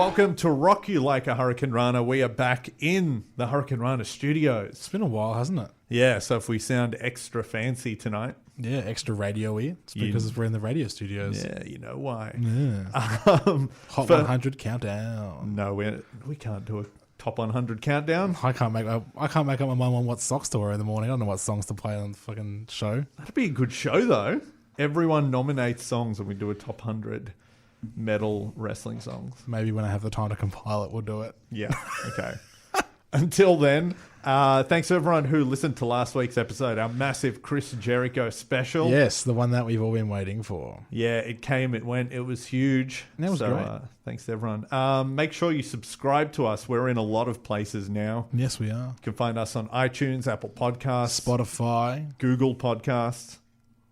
Welcome to Rock You Like a Hurricane Rana. We are back in the Hurricane Rana studios. It's been a while, hasn't it? Yeah, so if we sound extra fancy tonight... Yeah, extra radio-y. It's because we're in the radio studios. Yeah, you know why. Yeah. Hot 100 countdown. No, we can't do a top 100 countdown. I can't make up my mind on what socks to wear in the morning. I don't know what songs to play on the fucking show. That'd be a good show, though. Everyone nominates songs and we do a top 100 metal wrestling songs. Maybe when I have the time to compile it, we'll do it. Yeah, okay. Until then, thanks to everyone who listened to last week's episode, our massive Chris Jericho special. Yes, the one that we've all been waiting for. Yeah, it came, it went, it was huge. That was great. Thanks to everyone. Make sure you subscribe to us. We're in a lot of places now. Yes, we are. You can find us on iTunes, Apple Podcasts, Spotify, Google Podcasts.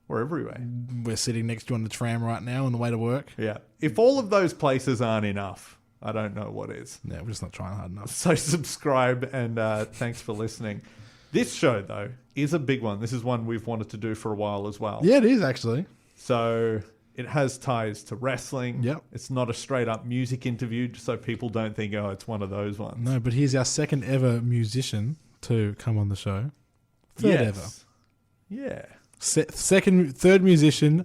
We're everywhere. We're sitting next to you on the tram right now on the way to work. Yeah. If all of those places aren't enough, I don't know what is. Yeah, we're just not trying hard enough. So subscribe and thanks for listening. This show, though, is a big one. This is one we've wanted to do for a while as well. Yeah, it is actually. So it has ties to wrestling. Yep. It's not a straight up music interview, so people don't think, oh, it's one of those ones. No, but he's our second ever musician to come on the show. Third ever. Yeah. Third musician,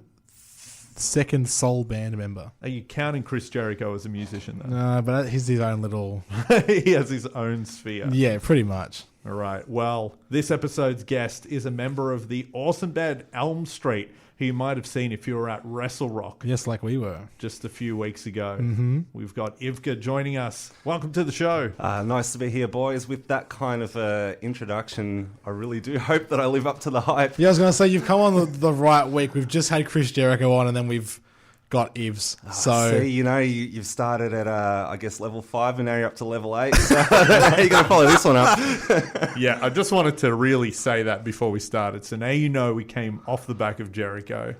second soul band member. Are you counting Chris Jericho as a musician, though? No, but he's his own little... He has his own sphere. Yeah, pretty much. All right. Well, this episode's guest is a member of the awesome band Elm Street, who you might have seen if you were at Wrestle Rock. Yes, like we were. Just a few weeks ago. Mm-hmm. We've got Ivka joining us. Welcome to the show. Nice to be here, boys. With that kind of introduction, I really do hope that I live up to the hype. Yeah, I was going to say, you've come on the right week. We've just had Chris Jericho on, and then we've got Ivs. So see, you've started at, I guess, level 5, and now you're up to level 8. So how are you going to follow this one up? Yeah, I just wanted to really say that before we started. So now you know we came off the back of Jericho.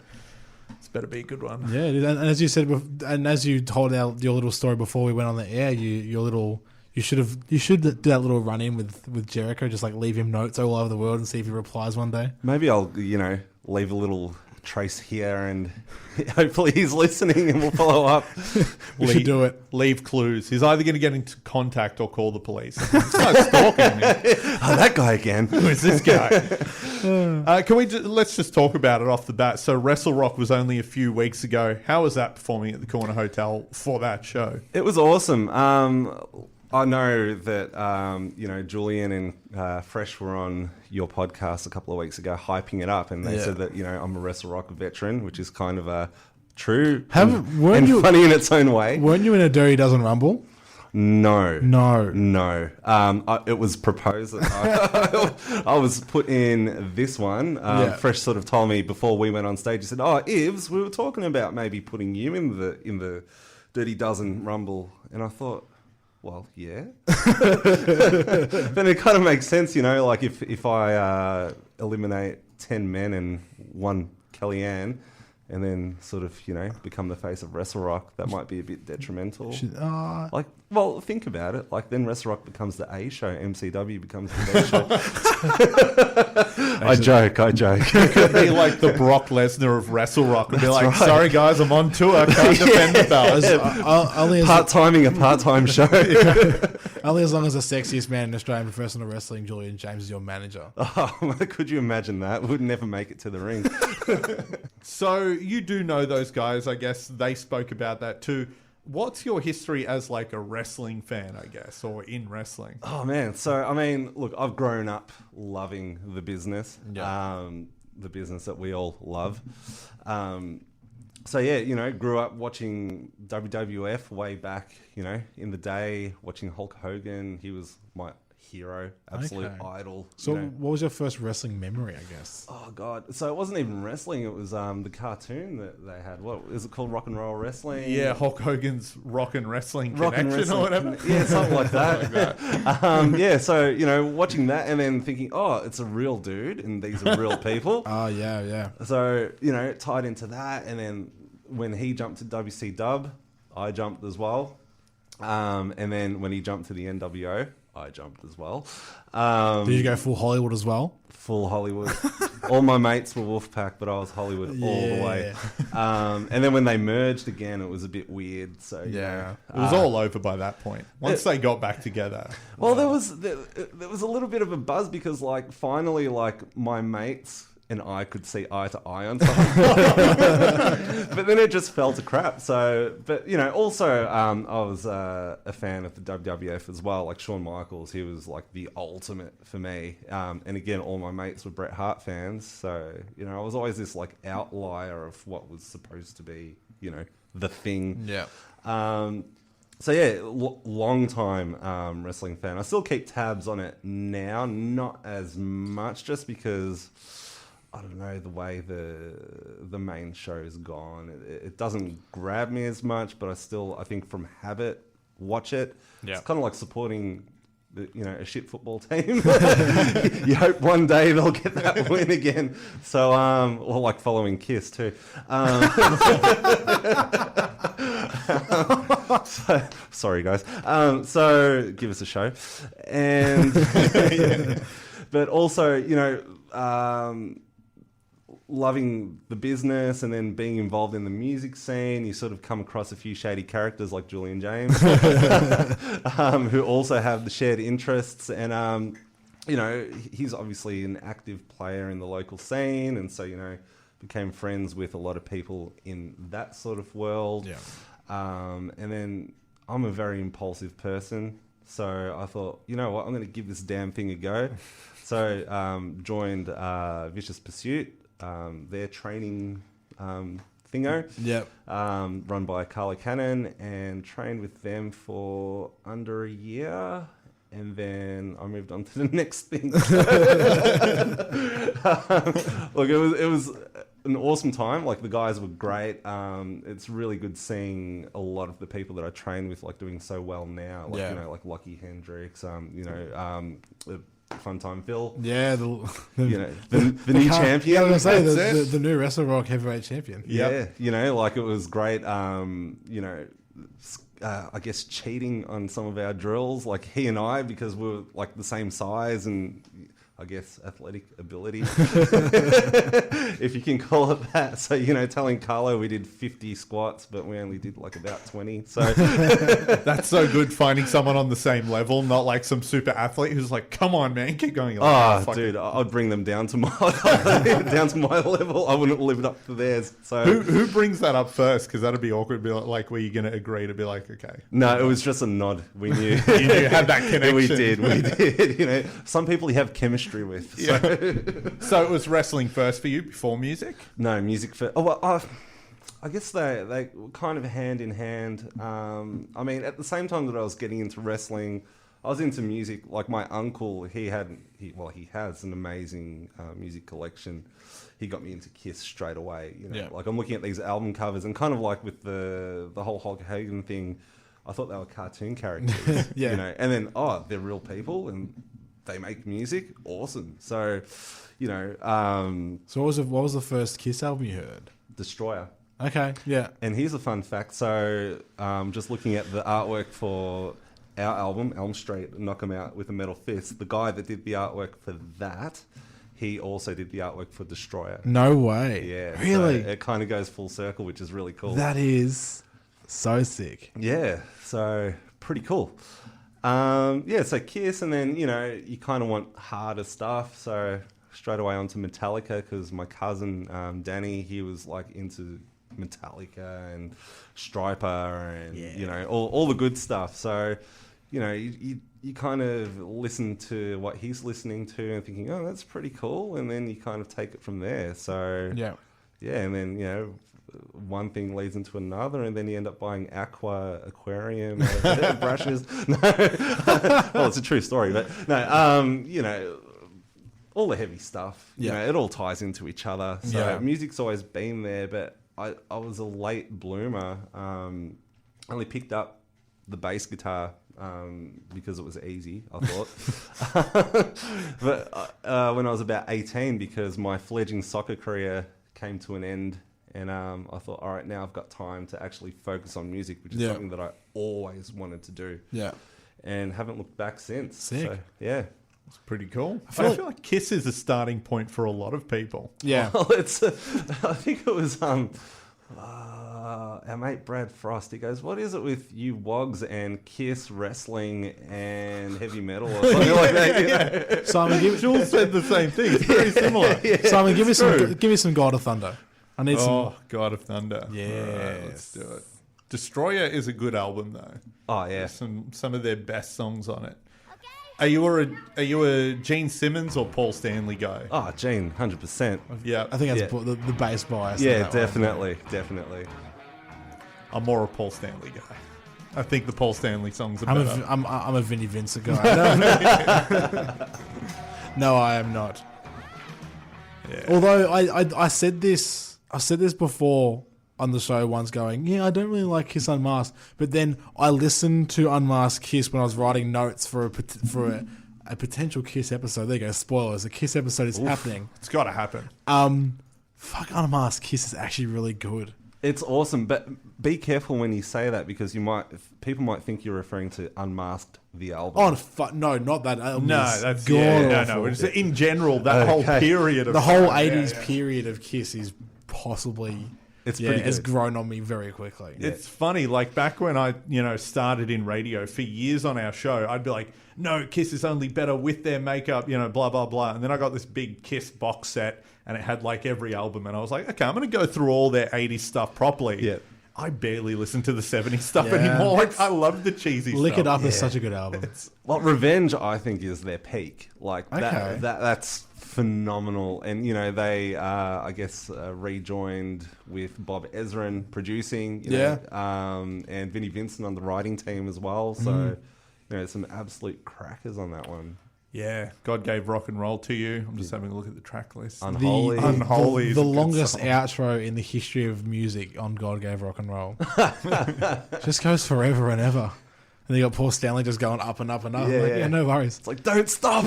It's better be a good one. Yeah, and as you said, and as you told your little story before we went on the air, you should do that little run in with Jericho, just like leave him notes all over the world and see if he replies one day. Maybe I'll leave a little trace here, and hopefully he's listening and we'll follow up. We should do it. Leave clues. He's either going to get into contact or call the police. This guy's stalking me. Oh, that guy again. Who is this guy? Let's just talk about it off the bat. So Wrestle Rock was only a few weeks ago. How was that performing at the Corner Hotel for that show? It was awesome. I know that Julian and Fresh were on your podcast a couple of weeks ago, hyping it up, and they said that I'm a Wrestle Rock veteran, which is kind of true and funny in its own way. Weren't you in a Dirty Dozen Rumble? No. No. It was proposed that I was put in this one. Fresh sort of told me before we went on stage. He said, "Oh, Ivs, we were talking about maybe putting you in the Dirty Dozen Rumble," and I thought, well, yeah. Then it kind of makes sense, like if I eliminate 10 men and 1 Kellyanne, and then sort of, become the face of Wrestle Rock, that might be a bit detrimental. Think about it. Like, then Wrestle Rock becomes the A show, MCW becomes the B show. I joke. You could be like the Brock Lesnar of Wrestle Rock and be like, right. Sorry guys, I'm on tour, can't defend the belt. Part-timing a part-time show. Only as long as the sexiest man in Australian professional wrestling, Julian James, is your manager. Oh, could you imagine that? Would never make it to the ring. So you do know those guys, I guess. They spoke about that too. What's your history as like a wrestling fan, I guess, or in wrestling? Oh man, so I mean, look, I've grown up loving the business, the business that we all love. So yeah, grew up watching WWF way back, in the day, watching Hulk Hogan. He was my hero, absolute idol. So what was your first wrestling memory, I guess? Oh God. So it wasn't even wrestling, it was the cartoon that they had. What is it called? Rock and Roll Wrestling? Yeah, Hulk Hogan's Rock and Wrestling Connection or whatever. Yeah, something like that. So watching that and then thinking, oh, it's a real dude and these are real people. Oh yeah. So, tied into that, and then when he jumped to WC Dub, I jumped as well. And then when he jumped to the NWO, I jumped as well. Did you go full Hollywood as well? Full Hollywood. All my mates were Wolfpack, but I was Hollywood all the way. And then when they merged again, it was a bit weird. So it was all over by that point. Once they got back together. Well, there was a little bit of a buzz because like finally like my mates and I could see eye to eye on something. But then it just fell to crap. So, but you know, also I was a fan of the WWF as well. Like Shawn Michaels, he was like the ultimate for me. And again, all my mates were Bret Hart fans. So, you know, I was always this like outlier of what was supposed to be, you know, the thing. Yeah. So yeah, long time wrestling fan. I still keep tabs on it now, not as much just because I don't know, the way the main show's gone. It doesn't grab me as much, but I think from habit, watch it. Yeah. It's kind of like supporting, a shit football team. You hope one day they'll get that win again. So, or like following Kiss too. Sorry guys. So give us a show. And, but also, loving the business and then being involved in the music scene, you sort of come across a few shady characters like Julian James, who also have the shared interests. And, he's obviously an active player in the local scene. And so, became friends with a lot of people in that sort of world. Yeah. And then I'm a very impulsive person. So I thought, you know what, I'm going to give this damn thing a go. So joined Vicious Pursuit. Their training thingo, run by Carla Cannon, and trained with them for under a year, and then I moved on to the next thing. Look, it was an awesome time. Like the guys were great. It's really good seeing a lot of the people that I train with like doing so well now. Like like Lockie Hendricks. Fun Time Phil. Yeah, the new champion. I was going to say the new Wrestle Rock heavyweight champion. Yeah, it was great. I guess cheating on some of our drills, like he and I, because we're like the same size and I guess athletic ability, if you can call it that. So, telling Carlo we did 50 squats, but we only did like about 20. So that's so good, finding someone on the same level, not like some super athlete who's like, come on, man, keep going. Like, dude, I'd bring them down to my level. I wouldn't live it up to theirs. So who brings that up first? Because that'd be awkward. Be like, were you going to agree to be like, okay? No, it was just a nod. We knew. You had that connection. We did. Some people you have chemistry with. So. Yeah. So it was wrestling first for you before music? No, music first. Oh, well, I guess they were kind of hand in hand. I mean, at the same time that I was getting into wrestling, I was into music. Like my uncle, he has an amazing music collection. He got me into Kiss straight away. Like I'm looking at these album covers and kind of like with the whole Hulk Hogan thing, I thought they were cartoon characters. And then they're real people and they make music. Awesome. So, So what was the first Kiss album you heard? Destroyer. Okay, yeah. And here's a fun fact. So, just looking at the artwork for our album, Elm Street, Knock 'Em Out with a Metal Fist, the guy that did the artwork for that, he also did the artwork for Destroyer. No way. Yeah. Really? So it kind of goes full circle, which is really cool. That is so sick. Yeah. So, pretty cool. So Kiss, and then, you kind of want harder stuff. So straight away onto Metallica, because my cousin, Danny, he was like into Metallica and Striper and, all the good stuff. So, you kind of listen to what he's listening to and thinking, oh, that's pretty cool. And then you kind of take it from there. So, and then, one thing leads into another, and then you end up buying aquarium brushes. No, well, it's a true story, but no, all the heavy stuff. It all ties into each other. So music's always been there, but I was a late bloomer. Only picked up the bass guitar because it was easy, I thought. But when I was about 18, because my fledgling soccer career came to an end. And I thought, all right, now I've got time to actually focus on music, which is something that I always wanted to do. Yeah. and haven't looked back since. Sick. So, yeah. It's pretty cool. I feel feel like Kiss is a starting point for a lot of people. Yeah. Well, I think it was our mate Brad Frost. He goes, "What is it with you wogs and Kiss, wrestling, and heavy metal or something like that?" You know? Simon, Jules said the same thing. It's very similar. Simon, give me some God of Thunder. I need some. Oh, God of Thunder. Yes. Right, let's do it. Destroyer is a good album, though. Oh yeah. There's some of their best songs on it. Are you a Gene Simmons or Paul Stanley guy? Oh, Gene, 100%. Yeah, I think that's the bass bias. in Yeah, that one. definitely. I'm more a Paul Stanley guy. I think the Paul Stanley songs are I'm better. a Vinnie Vincent guy. No, I am not. Yeah. Although I said this before on the show once, going, yeah, I don't really like Kiss Unmasked, but then I listened to Unmasked Kiss when I was writing notes for a potential Kiss episode. There you go, spoilers. A Kiss episode is happening. It's got to happen. Fuck, Unmasked Kiss is actually really good. It's awesome, but be careful when you say that because people might think you're referring to Unmasked the album. Oh, no, not that album. No, that's no. It's in general that whole period of the whole time. 80s period of Kiss is possibly pretty has good. grown on me very quickly. It's funny, like back when I, started in radio for years on our show, I'd be like, no, Kiss is only better with their makeup, blah, blah, blah. And then I got this big Kiss box set and it had like every album. And I was like, okay, I'm going to go through all their 80s stuff properly. Yeah. I barely listen to the 70s stuff Yeah. anymore. Like, I love the cheesy Lick stuff. It Up is such a good album. Well, Revenge, I think, is their peak. Like Okay. that's phenomenal. And they, I guess, rejoined with Bob Ezrin producing. And Vinnie Vincent on the writing team as well. So, some absolute crackers on that one. Yeah, God Gave Rock and Roll to You. I'm just having a look at the track list. Unholy. Unholy is The a good longest song. outro in the history of music on God Gave Rock and Roll. Just goes forever and ever. And you got Paul Stanley just going up and up and up. Yeah, Like, yeah. yeah, no worries. It's like, don't stop.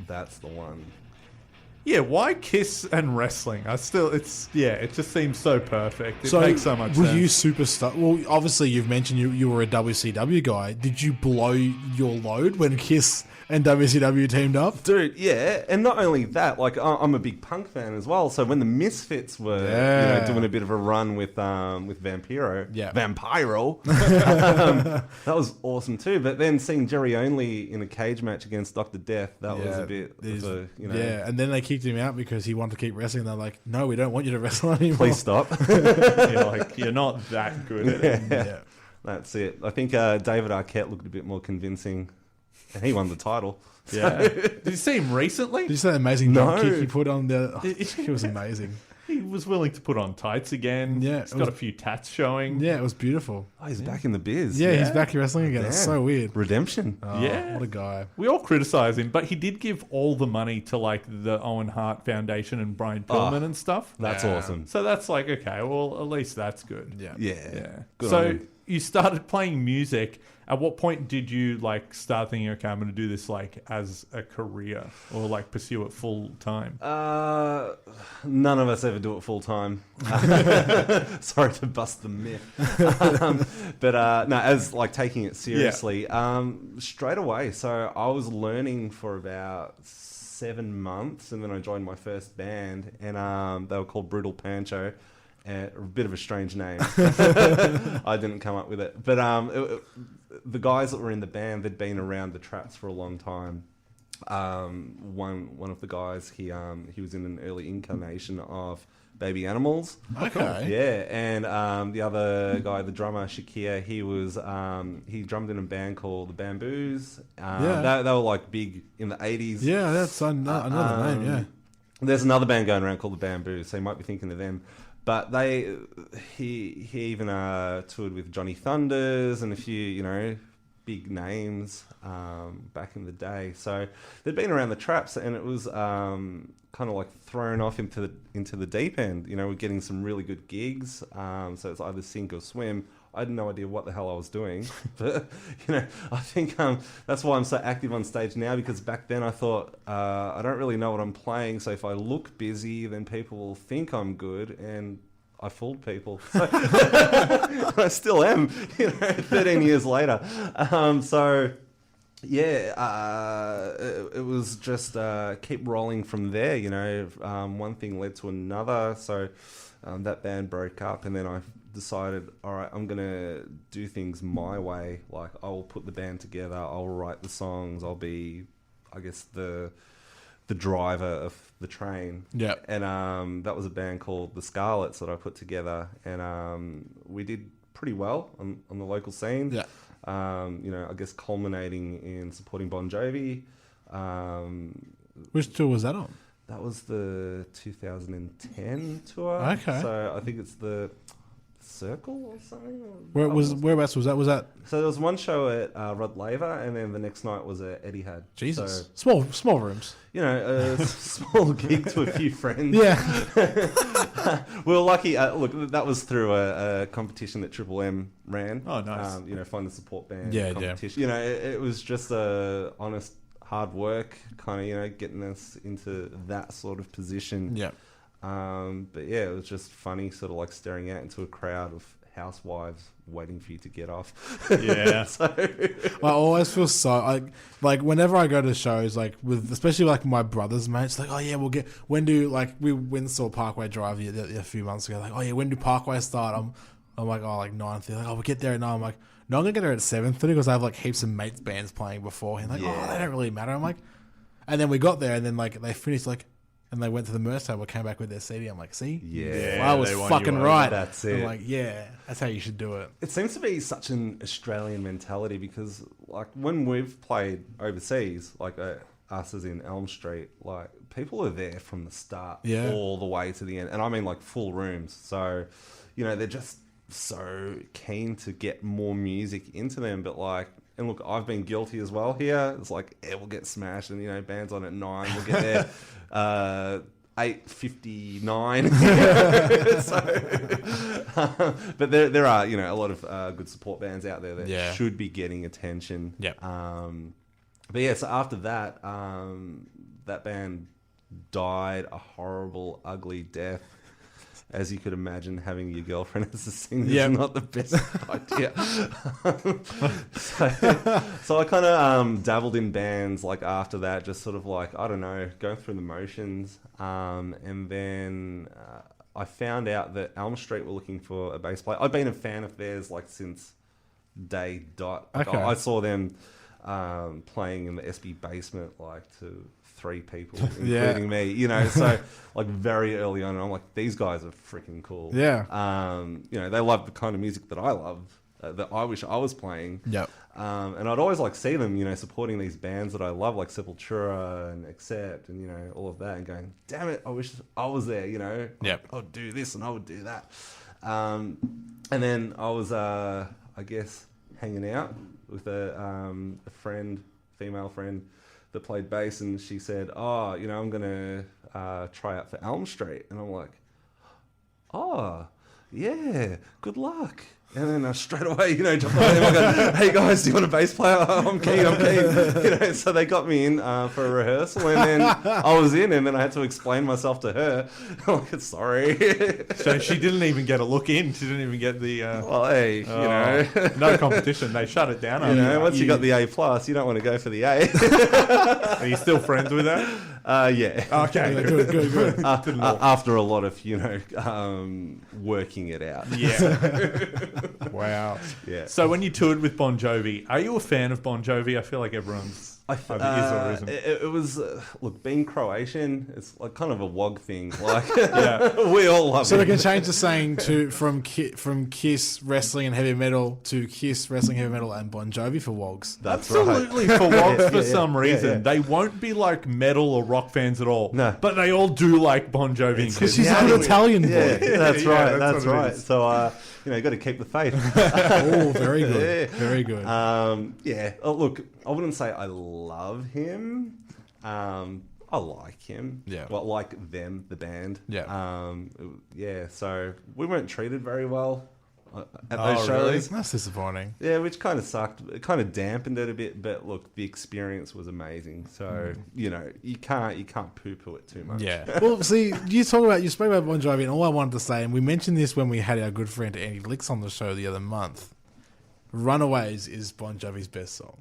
That's the one. Yeah, why Kiss and wrestling? It just seems so perfect. It makes so much were sense. you superstar? Well, obviously you've mentioned you were a WCW guy. Did you blow your load when Kiss and WCW teamed up? Dude, yeah. And not only that, like, I'm a big punk fan as well. So when the Misfits were doing a bit of a run with Vampiro, that was awesome too. But then seeing Jerry Only in a cage match against Dr. Death, that was a bit of a, Yeah, and then they kicked him out because he wanted to keep wrestling. They're like, no, we don't want you to wrestle anymore. please stop. You're like, you're not that good at it. Yeah. That's it. I think David Arquette looked a bit more convincing. And he won the title. Yeah. Did you see him recently? Did you see that amazing No. drop kick he put on the... Oh, it was amazing. He was willing to put on tights again. Yeah, He's got a few tats showing. Yeah, it was beautiful. Oh, he's back in the biz. Yeah, he's back wrestling again. It's so weird. Redemption. Oh, Yeah. What a guy. We all criticize him, but he did give all the money to like the Owen Hart Foundation and Brian Pillman and stuff. That's Yeah. awesome. So that's like, okay, well, at least that's good. Yeah. Yeah. Good on So him. you started playing music. At what point did you like start thinking, okay, I'm going to do this like as a career or like pursue it full time? None of us ever do it full time. Sorry to bust the myth. But no, as like taking it seriously, straight away. So I was learning for about 7 months and then I joined my first band and they were called Brutal Pancho. A bit of a strange name. I didn't come up with it. But the guys that were in the band, they'd been around the traps for a long time. One of the guys, he was in an early incarnation of Baby Animals. Okay. Yeah, and the other guy, the drummer, Shakir, he drummed in a band called the Bamboos. They were like big in the 80s. Yeah, that's another name, yeah. There's another band going around called the Bamboos, so you might be thinking of them. But he even toured with Johnny Thunders and a few, big names back in the day. So they'd been around the traps, and it was kind of like thrown off into the deep end. We're getting some really good gigs. So it's either sink or swim. I had no idea what the hell I was doing, but I think that's why I'm so active on stage now. Because back then I thought I don't really know what I'm playing, so if I look busy, then people will think I'm good, and I fooled people. So, I still am, 13 years later. It was just keep rolling from there, one thing led to another. So that band broke up, and then I decided, all right, I'm going to do things my way. Like, I'll put the band together, I'll write the songs, I'll be, I guess, the driver of the train. Yeah. And that was a band called The Scarlets that I put together, and we did pretty well on the local scene. Yeah. I guess culminating in supporting Bon Jovi. Which tour was that on? That was the 2010 tour. Okay. So I think it's the Circle or something. Whereabouts was that? Was that So there was one show at RYLAH, and then the next night was at Etihad. Jesus? So, Small rooms. a small gig to a few friends. Yeah. We were lucky. Look, that was through a competition that Triple M ran. Oh, nice. Find the support band Yeah. competition. It was just a honest, hard work, kind of, getting us into that sort of position. Yeah. But yeah, it was just funny, sort of like staring out into a crowd of housewives waiting for you to get off. Yeah. I always feel so like whenever I go to shows, like especially like my brother's mates, like, oh yeah, we went and saw Parkway Drive a few months ago, like, oh yeah, when do Parkway start? I'm like, oh, like 9:30. Like, oh, we'll get there at 9. I'm like, no, I'm gonna get there at 7:30 because I have like heaps of mates bands playing beforehand. Like, oh, they don't really matter. I'm like, and then we got there, and then like they finished like. And they went to the merch table, came back with their CD. I'm like, see? Yeah. I was fucking right. That's it. I'm like, yeah, that's how you should do it. It seems to be such an Australian mentality because, like, when we've played overseas, like us as in Elm Street, like, people are there from the start all the way to the end. And I mean, like, full rooms. So, they're just so keen to get more music into them. But, like, and look, I've been guilty as well here. It's like, we'll get smashed and, band's on at 9. We'll get there 8:59. But there are, a lot of good support bands out there that should be getting attention. Yeah. But yeah, so after that, that band died a horrible, ugly death. As you could imagine, having your girlfriend as a singer is not the best idea. So I kind of dabbled in bands like after that, just sort of like, I don't know, going through the motions. And then I found out that Elm Street were looking for a bass player. I've been a fan of theirs like since day dot. Like, Okay. I saw them playing in the SB basement like to 3 people, including me, so like very early on, and I'm like, these guys are freaking cool. Yeah. They love the kind of music that I love, that I wish I was playing. Yep. And I'd always like see them, supporting these bands that I love, like Sepultura and Accept and, all of that, and going, damn it, I wish I was there, Yep. I would do this and I would do that. And then I was, I guess, hanging out with a friend, female friend, that played bass, and she said, oh, I'm going to try out for Elm Street. And I'm like, oh, yeah, good luck. And then I straight away, jumped on them. I go, hey guys, do you want a bass player? I'm keen. So they got me in for a rehearsal, and then I was in, and then I had to explain myself to her. I'm like, sorry. So she didn't even get a look in. She didn't even get the... Well, hey, no competition. They shut it down. Once you got the A+, you don't want to go for the A. Are you still friends with her? Yeah. Okay, Good. After a lot of, working it out. Yeah. Wow. Yeah. So when you toured with Bon Jovi, are you a fan of Bon Jovi? I feel like everyone's either is or isn't. It was, look, being Croatian, it's like kind of a WOG thing. Like, we all love it. So we can change the saying from Kiss Wrestling and Heavy Metal to Kiss Wrestling, Heavy Metal and Bon Jovi for WOGs. That's Absolutely, right. for WOGs for some reason. They won't be like metal or rock fans at all. No. But they all do like Bon Jovi. Because she's an Italian boy. Yeah, that's right. that's That's what it right. is. So, you got to keep the faith. Oh, very good. Very good. Yeah. Oh, look, I wouldn't say I love him. I like him. Yeah. Well, like them, the band. Yeah. Yeah. So we weren't treated very well at those really? shows. That's disappointing. Yeah, which kind of sucked. It kind of dampened it a bit, but look, the experience was amazing. So you can't poo-poo it too much. Yeah. Well, see, you spoke about Bon Jovi, and all I wanted to say, and we mentioned this when we had our good friend Andy Licks on the show the other month. Runaways is Bon Jovi's best song.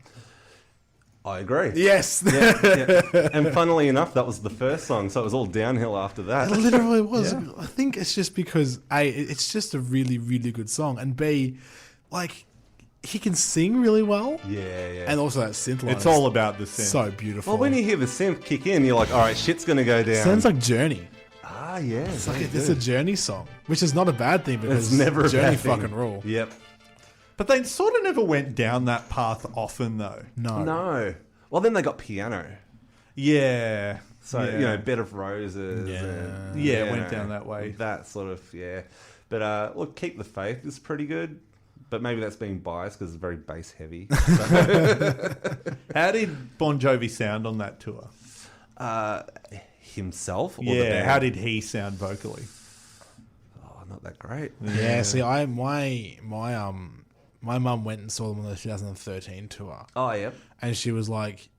I agree. Yes. Yeah. And funnily enough, that was the first song, so it was all downhill after that. It literally was. Yeah. I think it's just because A, it's just a really, really good song, and B, like, he can sing really well. Yeah. And also that synth line. It's all about the synth. So beautiful. Well, when you hear the synth kick in, you're like, all right, shit's going to go down. Sounds like Journey. Ah, yeah. It's a Journey song, which is not a bad thing because It's never a Journey bad thing. fucking rule. Yep. But they sort of never went down that path often, though. No. Well, then they got piano. Yeah. So, yeah. Bed of Roses. Yeah. And, Yeah, it went down that way. That sort of, yeah. But, look, Keep the Faith is pretty good. But maybe that's being biased because it's very bass heavy. How did Bon Jovi sound on that tour? Himself or the Yeah, band? how did he sound vocally? Oh, not that great. Yeah, see, my mum went and saw them on the 2013 tour, Oh, yep. and she was like,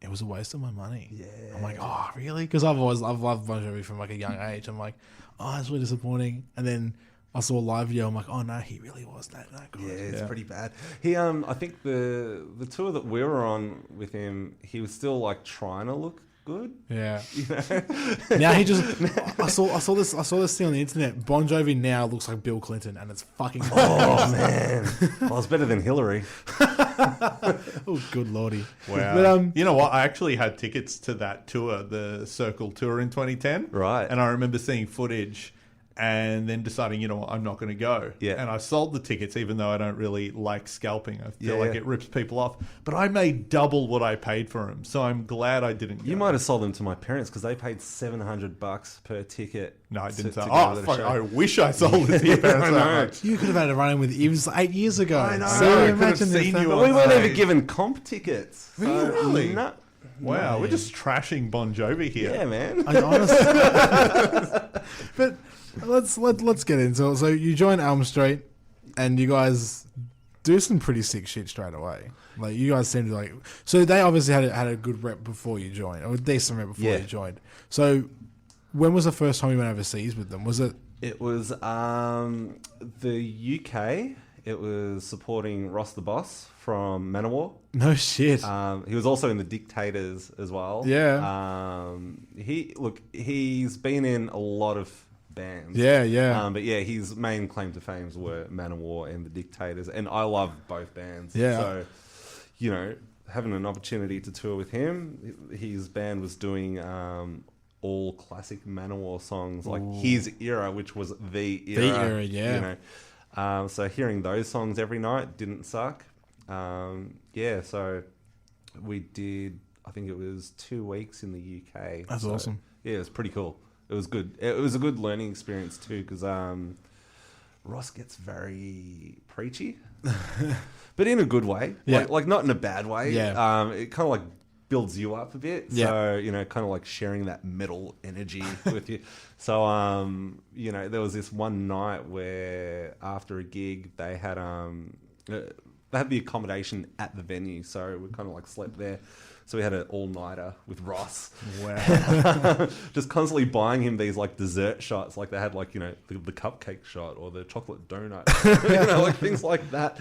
"It was a waste of my money." Yeah. I'm like, "Oh, really?" Because I've loved Bon Jovi from like a young age. I'm like, "Oh, it's really disappointing." And then I saw a live video. I'm like, "Oh no, he really was that good." Yeah, it's pretty bad. He, I think the tour that we were on with him, he was still like trying to look good. Yeah. You know? Now he just. I saw this thing on the internet. Bon Jovi now looks like Bill Clinton, and it's fucking. Oh man, well, it's better than Hillary. Oh, good lordy. Wow. But you know what? I actually had tickets to that tour, the Circle tour in 2010. Right. And I remember seeing footage and then deciding, you know what, I'm not going to go. Yeah. And I sold the tickets, even though I don't really like scalping. I feel Yeah. like it rips people off. But I made double what I paid for them. So I'm glad I didn't go. You might have sold them to my parents because they paid $700 per ticket. No, I didn't to sell. go Oh, to the fuck. show. I wish I sold it to your parents I that know. much. you could have had a run in with Eves 8 years ago. I know. So I could have imagine seen if you that- on But we weren't stage. even given comp tickets. So, Really? No. Wow, No. we're just trashing Bon Jovi here. Yeah, man. I honestly, but let's get into it. So you join Elm Street, and you guys do some pretty sick shit straight away. Like you guys seem to like. So they obviously had a good rep before you joined, or a decent rep before Yeah. you joined. So when was the first time you went overseas with them? Was it? It was the UK. It was supporting Ross the Boss from Manowar. No shit. He was also in the Dictators as well. Yeah. He's been in a lot of bands. Yeah. But yeah, his main claim to fame were Manowar and the Dictators, and I love both bands. Yeah. So, having an opportunity to tour with him, his band was doing all classic Manowar songs, like his era, which was the era. The era, yeah. So hearing those songs every night didn't suck. So we did, I think it was 2 weeks in the UK. That's So, awesome. Yeah, it was pretty cool. It was good. It was a good learning experience too, because Ross gets very preachy, but in a good way. Yeah. Like not in a bad way. Yeah. It kind of like builds you up a bit. Yeah. So, kind of like sharing that metal energy with you. So, there was this one night where after a gig, they had the accommodation at the venue. So we kind of like slept there. So we had an all-nighter with Ross. Wow. Just constantly buying him these like dessert shots. Like they had like, the cupcake shot or the chocolate donut, like things like that.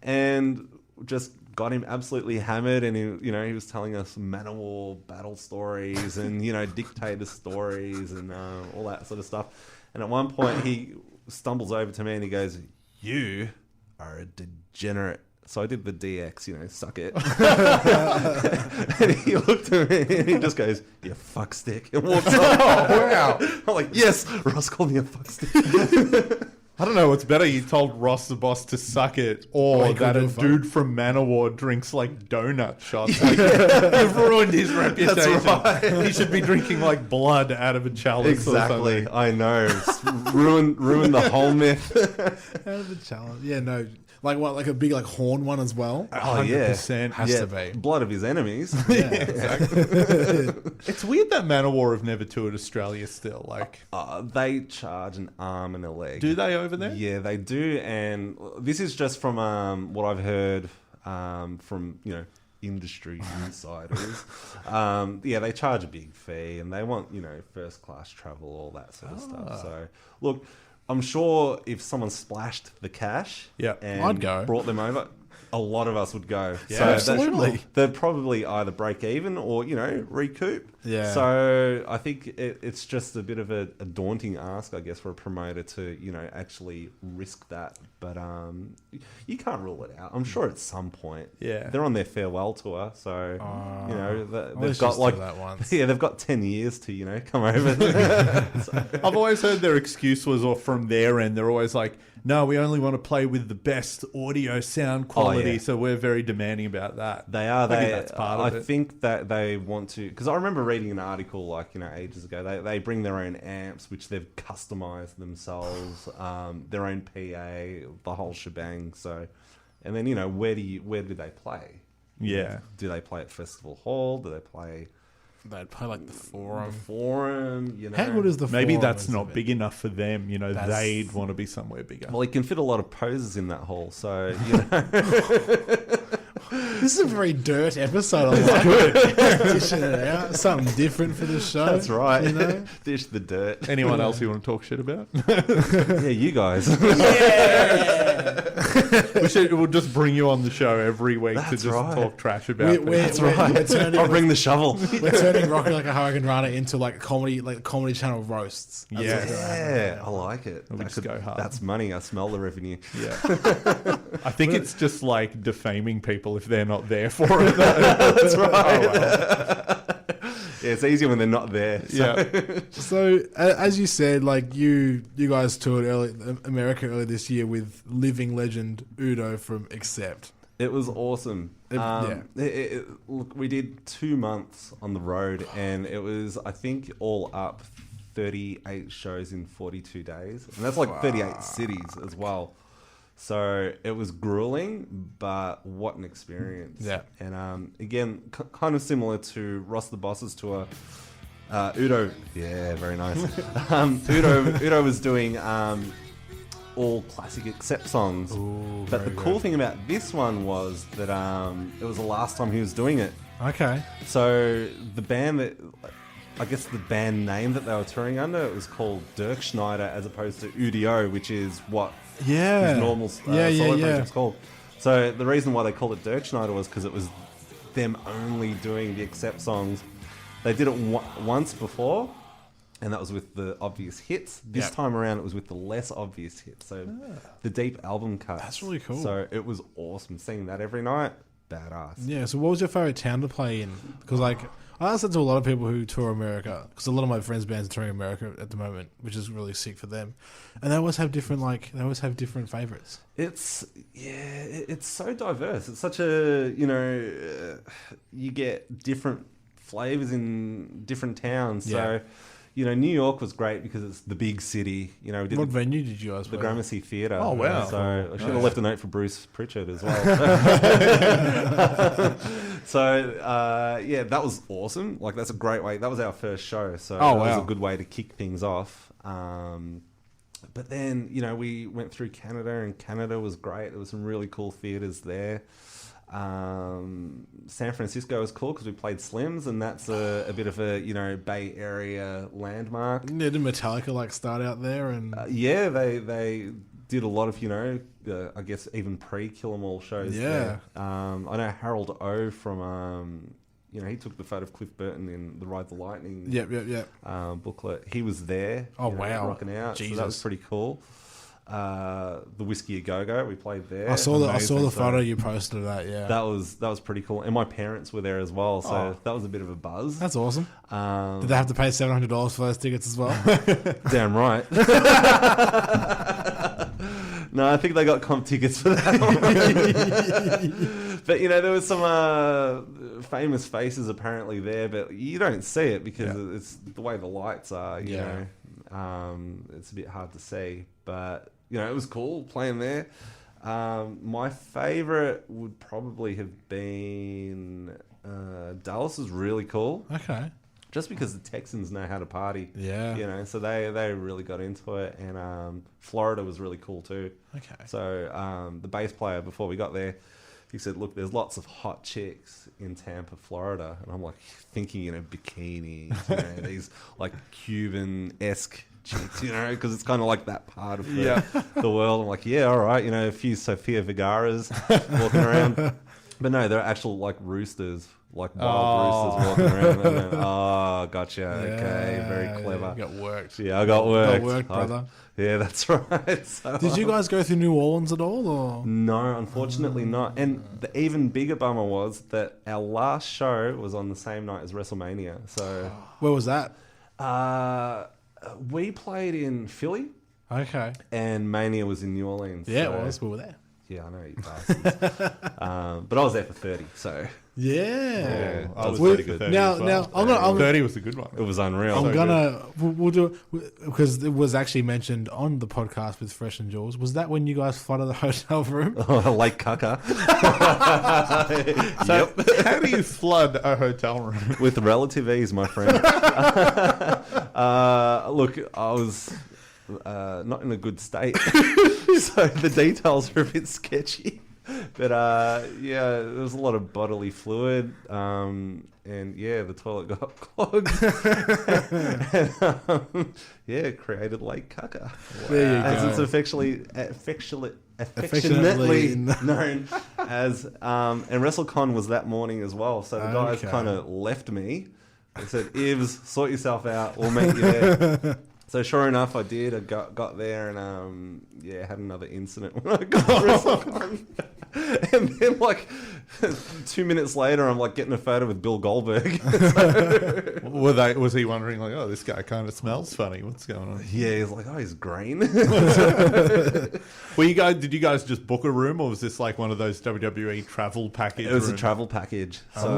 And just got him absolutely hammered. And he was telling us Manowar battle stories and, dictator stories and all that sort of stuff. And at one point he stumbles over to me and he goes, "You are a degenerate." So I did the DX, suck it. And he looked at me and he just goes, "You fuckstick," and walks off. Oh, wow. I'm like, yes, Ross called me a fuckstick. I don't know what's better. You told Ross the Boss to suck it, Oh, or he that could a do dude from Manowar drinks like donut shots. Like, you've ruined his reputation. right. He should be drinking like blood out of a chalice. Exactly, Or something. I know. It's ruin the whole myth. Out of the challenge. Yeah, no. Like what? Like a big like horn one as well. Oh, yeah. 100%. Has to be. Blood of his enemies. It's weird that Manowar have never toured Australia still. Like, They charge an arm and a leg. do they over there? Yeah, they do, and this is just from what I've heard from industry insiders. Yeah, they charge a big fee, and they want first class travel, all that sort of stuff. So look, I'm sure if someone splashed the cash, and I'd go. brought them over, a lot of us would go. Yeah, so absolutely. They'd probably either break even or recoup. Yeah. So I think it's just a bit of a daunting ask, I guess, for a promoter to actually risk that. But you can't rule it out. I'm sure at some point. Yeah. They're on their farewell tour, so they've just got do that once. they've got 10 years to come over. I've always heard their excuse was, or from their end, they're always like, no, we only want to play with the best audio sound quality, so we're very demanding about that. They are. Maybe that's part of it. I think that they want to, because I remember reading an article ages ago. They bring their own amps, which they've customized themselves, their own PA, the whole shebang. So, and then where do they play? Yeah. Do they play at Festival Hall? Do they play? They'd play like the Forum. How good is the Forum? Maybe that's as a not bit? big enough for them. That's- They'd want to be somewhere bigger. Well, you can fit a lot of poses in that hall, so This is a very dirt episode. I like it. Dishing it out. Something different for the show. that's right. Dish the dirt. Anyone else you want to talk shit about? Yeah, you guys. We'll just bring you on the show every week to That's just right. talk trash about people. We're turning, I'll bring the shovel. we're turning Rocky Like a Hurricane Runner into like comedy channel roasts. That's Yeah. what's gonna happen. Yeah, I like it. We just go hard. That's money. I smell the revenue. Yeah. I think it's just like defaming people if they're not there for it. That's right. Oh, well. Yeah, it's easier when they're not there. So. Yeah. So, as you said, like you guys toured America earlier this year with living legend Udo from Accept. It was awesome. Look, we did 2 months on the road, and it was, I think, all up 38 shows in 42 days. And that's like 38 cities as well. So it was grueling, but what an experience. Yeah. And again, kind of similar to Ross the Boss's tour. Udo, yeah, very nice. Udo was doing all classic Accept songs. Ooh, but the very cool good. thing about this one was that it was the last time he was doing it. Okay. So the band I guess the band name that they were touring under, it was called Dirk Schneider as opposed to Udo, which is what his normal solo project's called. So the reason why they called it Dirk Schneider was because it was them only doing the Accept songs. They did it once before, and that was with the obvious hits. This time around, it was with the less obvious hits. So the deep album cuts. That's really cool. So it was awesome. Seeing that every night, badass. Yeah. So, what was your favorite town to play in? Because I asked that to a lot of people who tour America, because a lot of my friends' bands are touring America at the moment, which is really sick for them, and they always have different favorites. It's so diverse. It's such a you get different flavors in different towns. Yeah. So New York was great because it's the big city. We did What venue did you guys the play? Gramercy Theatre. Oh, wow. So I should have left a note for Bruce Pritchard as well. So that was awesome. Like, that's a great way. That was our first show, so that was a good way to kick things off. But then we went through Canada, and Canada was great. There was some really cool theatres there. San Francisco was cool because we played Slims, and that's a bit of a Bay Area landmark. Yeah, did Metallica start out there? And they did a lot of I guess even pre-Kill 'Em All shows. Yeah. there. I know Harold O from he took the photo of Cliff Burton in the Ride the Lightning booklet. He was there. Oh, wow. rocking out. Jesus. So that was pretty cool. The Whiskey A Go Go, we played there. I saw the Amazing. photo you posted of that. Yeah, That was pretty cool, and my parents were there as well, so that was a bit of a buzz. that's awesome. Did they have to pay $700 for those tickets as well? Damn right. No, I think they got comp tickets for that one. But there was some famous faces apparently there, but you don't see it because it's the way the lights are. You know, it's a bit hard to see, but it was cool playing there. My favorite would probably have been Dallas. Was really cool. Okay. just because the Texans know how to party. Yeah. You know, so they really got into it. And Florida was really cool too. Okay. So the bass player, before we got there, he said, look, there's lots of hot chicks in Tampa, Florida. And I'm like thinking in a bikini, you know, these like Cuban-esque chicks, you know, because it's kind of like that part of the world. I'm like, yeah, all right, you know, a few Sofia Vergara's walking around. But no, they're actual like roosters, like wild roosters walking around. And then, oh, gotcha. Okay, very clever. You got worked. Yeah, I got worked. Got worked, brother. Yeah, that's right. So, Did you guys go through New Orleans at all? Or? No, unfortunately not. And the even bigger bummer was that our last show was on the same night as WrestleMania. So Where was that? we played in Philly, Okay. and Mania was in New Orleans. Yeah, so, it was. We were there. Yeah, I know you bastards. But I was there for 30, so Yeah. I was We- ready for 30 now, as well. now I'm gonna. 30 was a good one. it was unreal. I'm So gonna. We'll do because it was actually mentioned on the podcast with Fresh and Jules. Was that when you guys flooded the hotel room? Lake Cucker. So how do you flood a hotel room? With relative ease, my friend. Look, I was not in a good state, so the details are a bit sketchy. But yeah, there was a lot of bodily fluid, and yeah, the toilet got clogged. And, yeah, it created Lake Cucker, There you as go. it's affectionately known as. And WrestleCon was that morning as well, so the guys Okay. kind of left me. They said, "Ivs, sort yourself out. We'll meet you there." So sure enough, I did. I got there and yeah, had another incident when I got to WrestleCon. And then like 2 minutes later, I'm like getting a photo with Bill Goldberg. Was he wondering like, oh, this guy kind of smells funny? What's going on? Yeah, he's like, oh, he's green. Did you guys just book a room, or was this like one of those WWE travel package? It was a rooms? travel package. So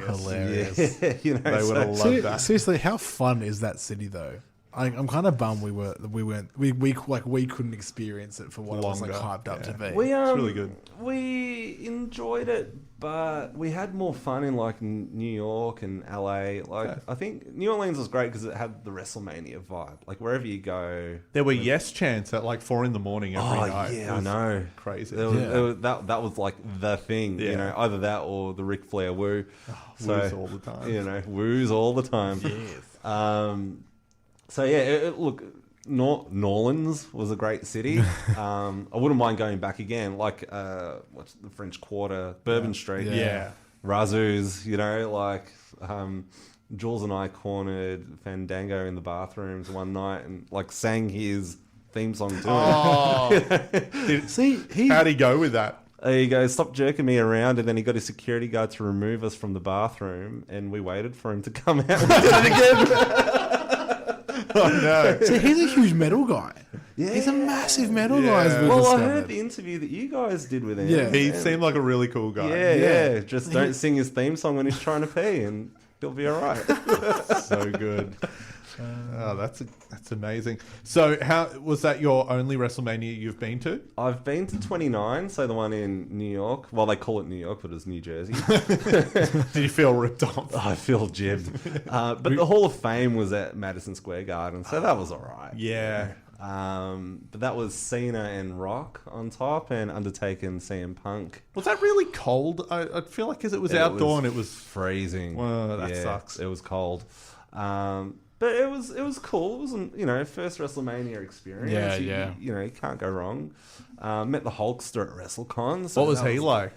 Hilarious. yeah, you know, They would have loved that. Seriously, how fun is that city though? I'm kind of bummed we couldn't experience it for what it was like Longer, hyped up to be. We It's really good. We enjoyed it, but we had more fun in like New York and LA. Like I think New Orleans was great because it had the WrestleMania vibe. Like wherever you go, There were yes chants at like 4 a.m. every night. yeah, It I was know. crazy. That was like the thing. Yeah. You know, either that or the Ric Flair woo. Woos all the time. You know, woos all the time. Yes. So yeah, look, New Orleans was a great city. I wouldn't mind going back again. Like, what's the French Quarter, Bourbon Street, Yeah. Razzoos. You know, like Jules and I cornered Fandango in the bathrooms one night and like sang his theme song to him. Oh, See, how'd he go with that? There you go. Stop jerking me around, and then he got his security guard to remove us from the bathroom, and we waited for him to come out and did it again. Oh no! See, he's a huge metal guy. Yeah. He's a massive metal Yeah. guy. As we Well, I discovered. heard the interview that you guys did with him. Yeah. He And- seemed like a really cool guy. yeah. Just don't sing his theme song when he's trying to pee, and he'll be all right. So good. Oh, that's amazing. So, how was that your only WrestleMania you've been to? I've been to 29, so the one in New York. Well, they call it New York, but it's New Jersey. Did you feel ripped off? I feel jibbed. But the Hall of Fame was at Madison Square Garden, so that was all right. Yeah. But that was Cena and Rock on top, and Undertaker and CM Punk. Was that really cold? I feel like because it was outdoor and it was. freezing. Well, that sucks. It was cold. But it was cool. It was first WrestleMania experience. Yeah, You- yeah. You can't go wrong. Met the Hulkster at WrestleCon. So What was that he like?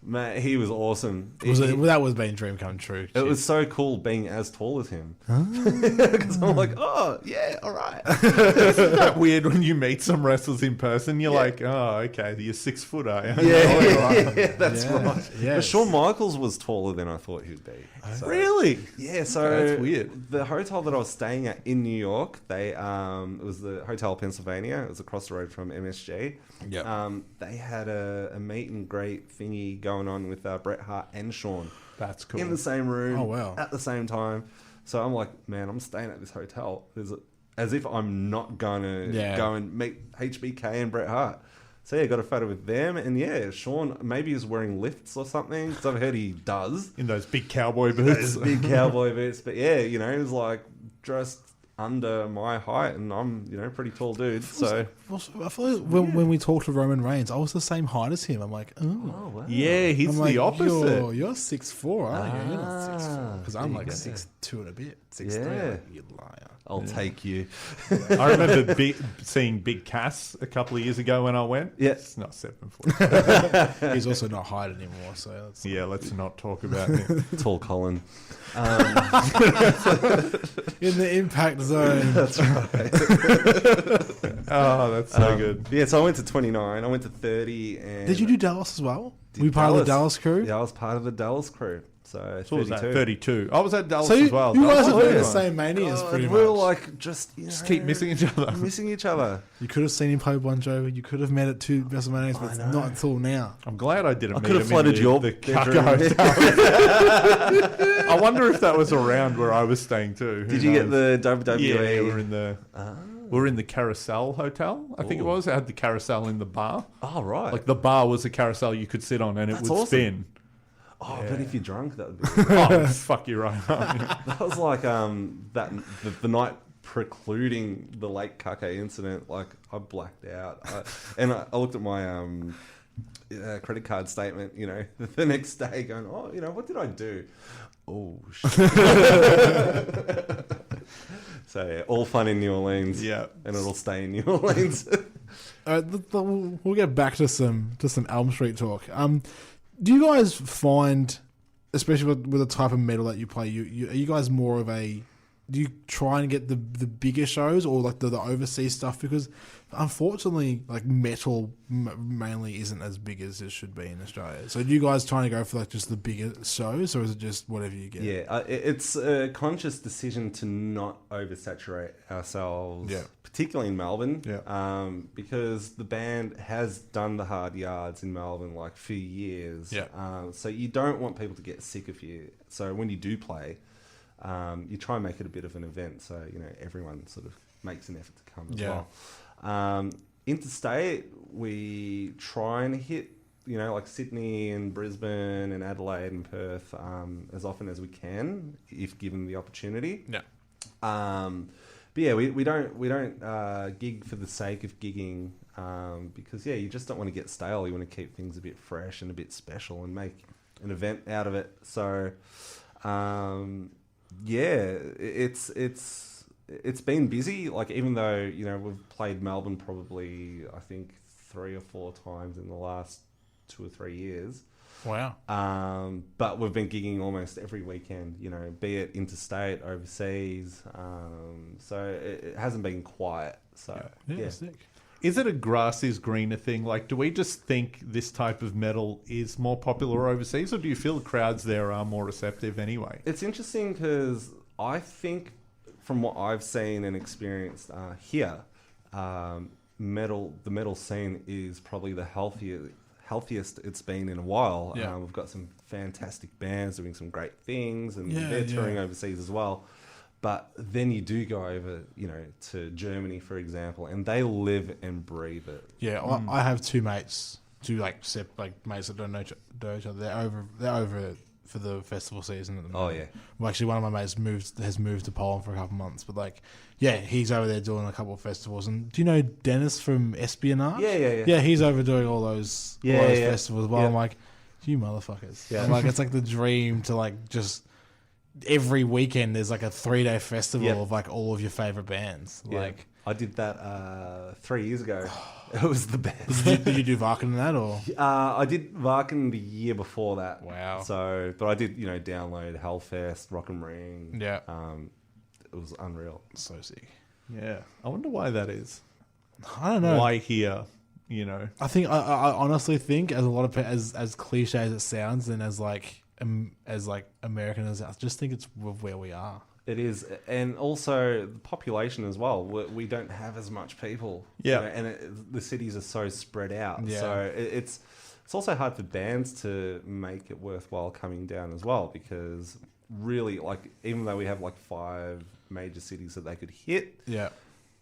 Man, he was awesome. That was been dream come true. It was so cool being as tall as him. Because I'm like, oh, yeah, all right. Isn't that weird when you meet some wrestlers in person? You're like, oh, okay, you're 6 foot, are you? Yeah, that's Yeah. right. Yes. But Shawn Michaels was taller than I thought he'd be. So- Really? Yeah, so Okay, that's weird. The hotel that I was staying at in New York, it was the Hotel Pennsylvania. It was across the road from MSG. Yep. They had a meet and greet thingy going on with Bret Hart and Shawn That's cool. in the same room. Oh, wow. At the same time. So I'm like, man, I'm staying at this hotel. As if I'm not gonna Yeah. go and meet HBK and Bret Hart. So yeah, got a photo with them, and yeah, Sean maybe is wearing lifts or something, because I've heard he does. In those big cowboy boots. Those big cowboy boots. But yeah, you know, he was like dressed under my height, and I'm, you know, pretty tall dude. So I feel like when we talked to Roman Reigns, I was the same height as him. I'm like, oh, wow. Yeah, he's I'm the like, opposite. You're 6'4", aren't you? You're not 6'4", because I'm there like you go. 6'2" and a bit, 6'3". Yeah. Like, you liar. I'll take you. I remember seeing Big Cass a couple of years ago when I went. Yeah. It's not 7 foot. He's also not height anymore, so that's Yeah, let's not talk about him. Tall Colin. in the impact zone. That's right. Oh, that's so good. Yeah, so I went to 29. I went to 30. And Did you do Dallas as well? did Were you part of the Dallas. Dallas crew? Yeah, I was part of the Dallas crew. So So what was 32. that? 32. I was at Dallas So as well. you guys Dallas are was doing the fun. same manias God, pretty we were much. like just, you Just know, keep missing each other. missing each other. You could have seen him play Bon Jovi. You could have met at two WrestleManias, I but know. not until now. I'm glad I didn't I meet could have him flooded in your the bedroom. Hotel. I wonder if that was around where I was staying too. Who Did you get knows? the WWE? Yeah, we're in the Carousel Hotel, I think it Ooh. was. It had the carousel in the bar. Oh, right. Like the bar was a carousel you could sit on and it That's would awesome. spin. oh, but if you're drunk, that would be... Oh, fuck you right up. That was like the night precluding the Lake Kake incident. Like, I blacked out. I looked at my credit card statement, you know, the next day going, oh, you know, what did I do? Oh, shit. So, yeah, all fun in New Orleans. Yeah. And it'll stay in New Orleans. We'll get back to some Elm Street talk. Do you guys find, especially with the type of metal that you play, are you guys more of a... Do you try and get the bigger shows or like the overseas stuff? Because unfortunately, like metal mainly isn't as big as it should be in Australia. So do you guys trying to go for like just the bigger shows, or is it just whatever you get? Yeah, it's a conscious decision to not oversaturate ourselves, Yeah. particularly in Melbourne, Yeah. because the band has done the hard yards in Melbourne like for years. Yeah. So you don't want people to get sick of you. So when you do play, you try and make it a bit of an event, so you know everyone sort of makes an effort to come as Yeah. well. Interstate, we try and hit, you know, like Sydney and Brisbane and Adelaide and Perth as often as we can, if given the opportunity. Yeah. But yeah, we don't gig for the sake of gigging, because yeah, you just don't want to get stale. You want to keep things a bit fresh and a bit special and make an event out of it. So. Yeah, it's been busy. Like, even though, you know, we've played Melbourne probably, I think, 3 or 4 times in the last 2 or 3 years. Wow. But we've been gigging almost every weekend, you know, be it interstate, overseas. So it hasn't been quiet. So yeah. Sick. Is it a grass is greener thing? Like, do we just think this type of metal is more popular overseas, or do you feel the crowds there are more receptive anyway? It's interesting because I think, from what I've seen and experienced here, the metal scene is probably the healthiest it's been in a while. Yeah. We've got some fantastic bands doing some great things, and Yeah, they're yeah. touring overseas as well. But then you do go over, you know, to Germany, for example, and they live and breathe it. Yeah, I have two mates, mates that don't know each other. They're over for the festival season at the moment. Oh, yeah. Well, actually, one of my mates has moved to Poland for a couple of months, but like, yeah, he's over there doing a couple of festivals. And do you know Dennis from Espionage? Yeah. Yeah, he's over doing all those festivals. Well, Yeah. I'm like, you motherfuckers. Yeah. I'm like, it's like the dream to like just every weekend there's like a 3-day festival Yep. of like all of your favorite bands. Yeah. Like, I did that 3 years ago. It was the best. did you do Varken in that or? I did Varken the year before that. Wow. So, but I did, you know, download Hellfest, Rock and Ring. Yeah. It was unreal. So sick. Yeah. I wonder why that is. I don't know. Why here, you know? I think I honestly think as a lot of as cliche as it sounds, and as American as I just think it's where we are. It is, and also the population as well. We don't have as much people. Yeah. You know, and the cities are so spread out. Yeah. So it's also hard for bands to make it worthwhile coming down as well, because really, like, even though we have like 5 major cities that they could hit, Yeah.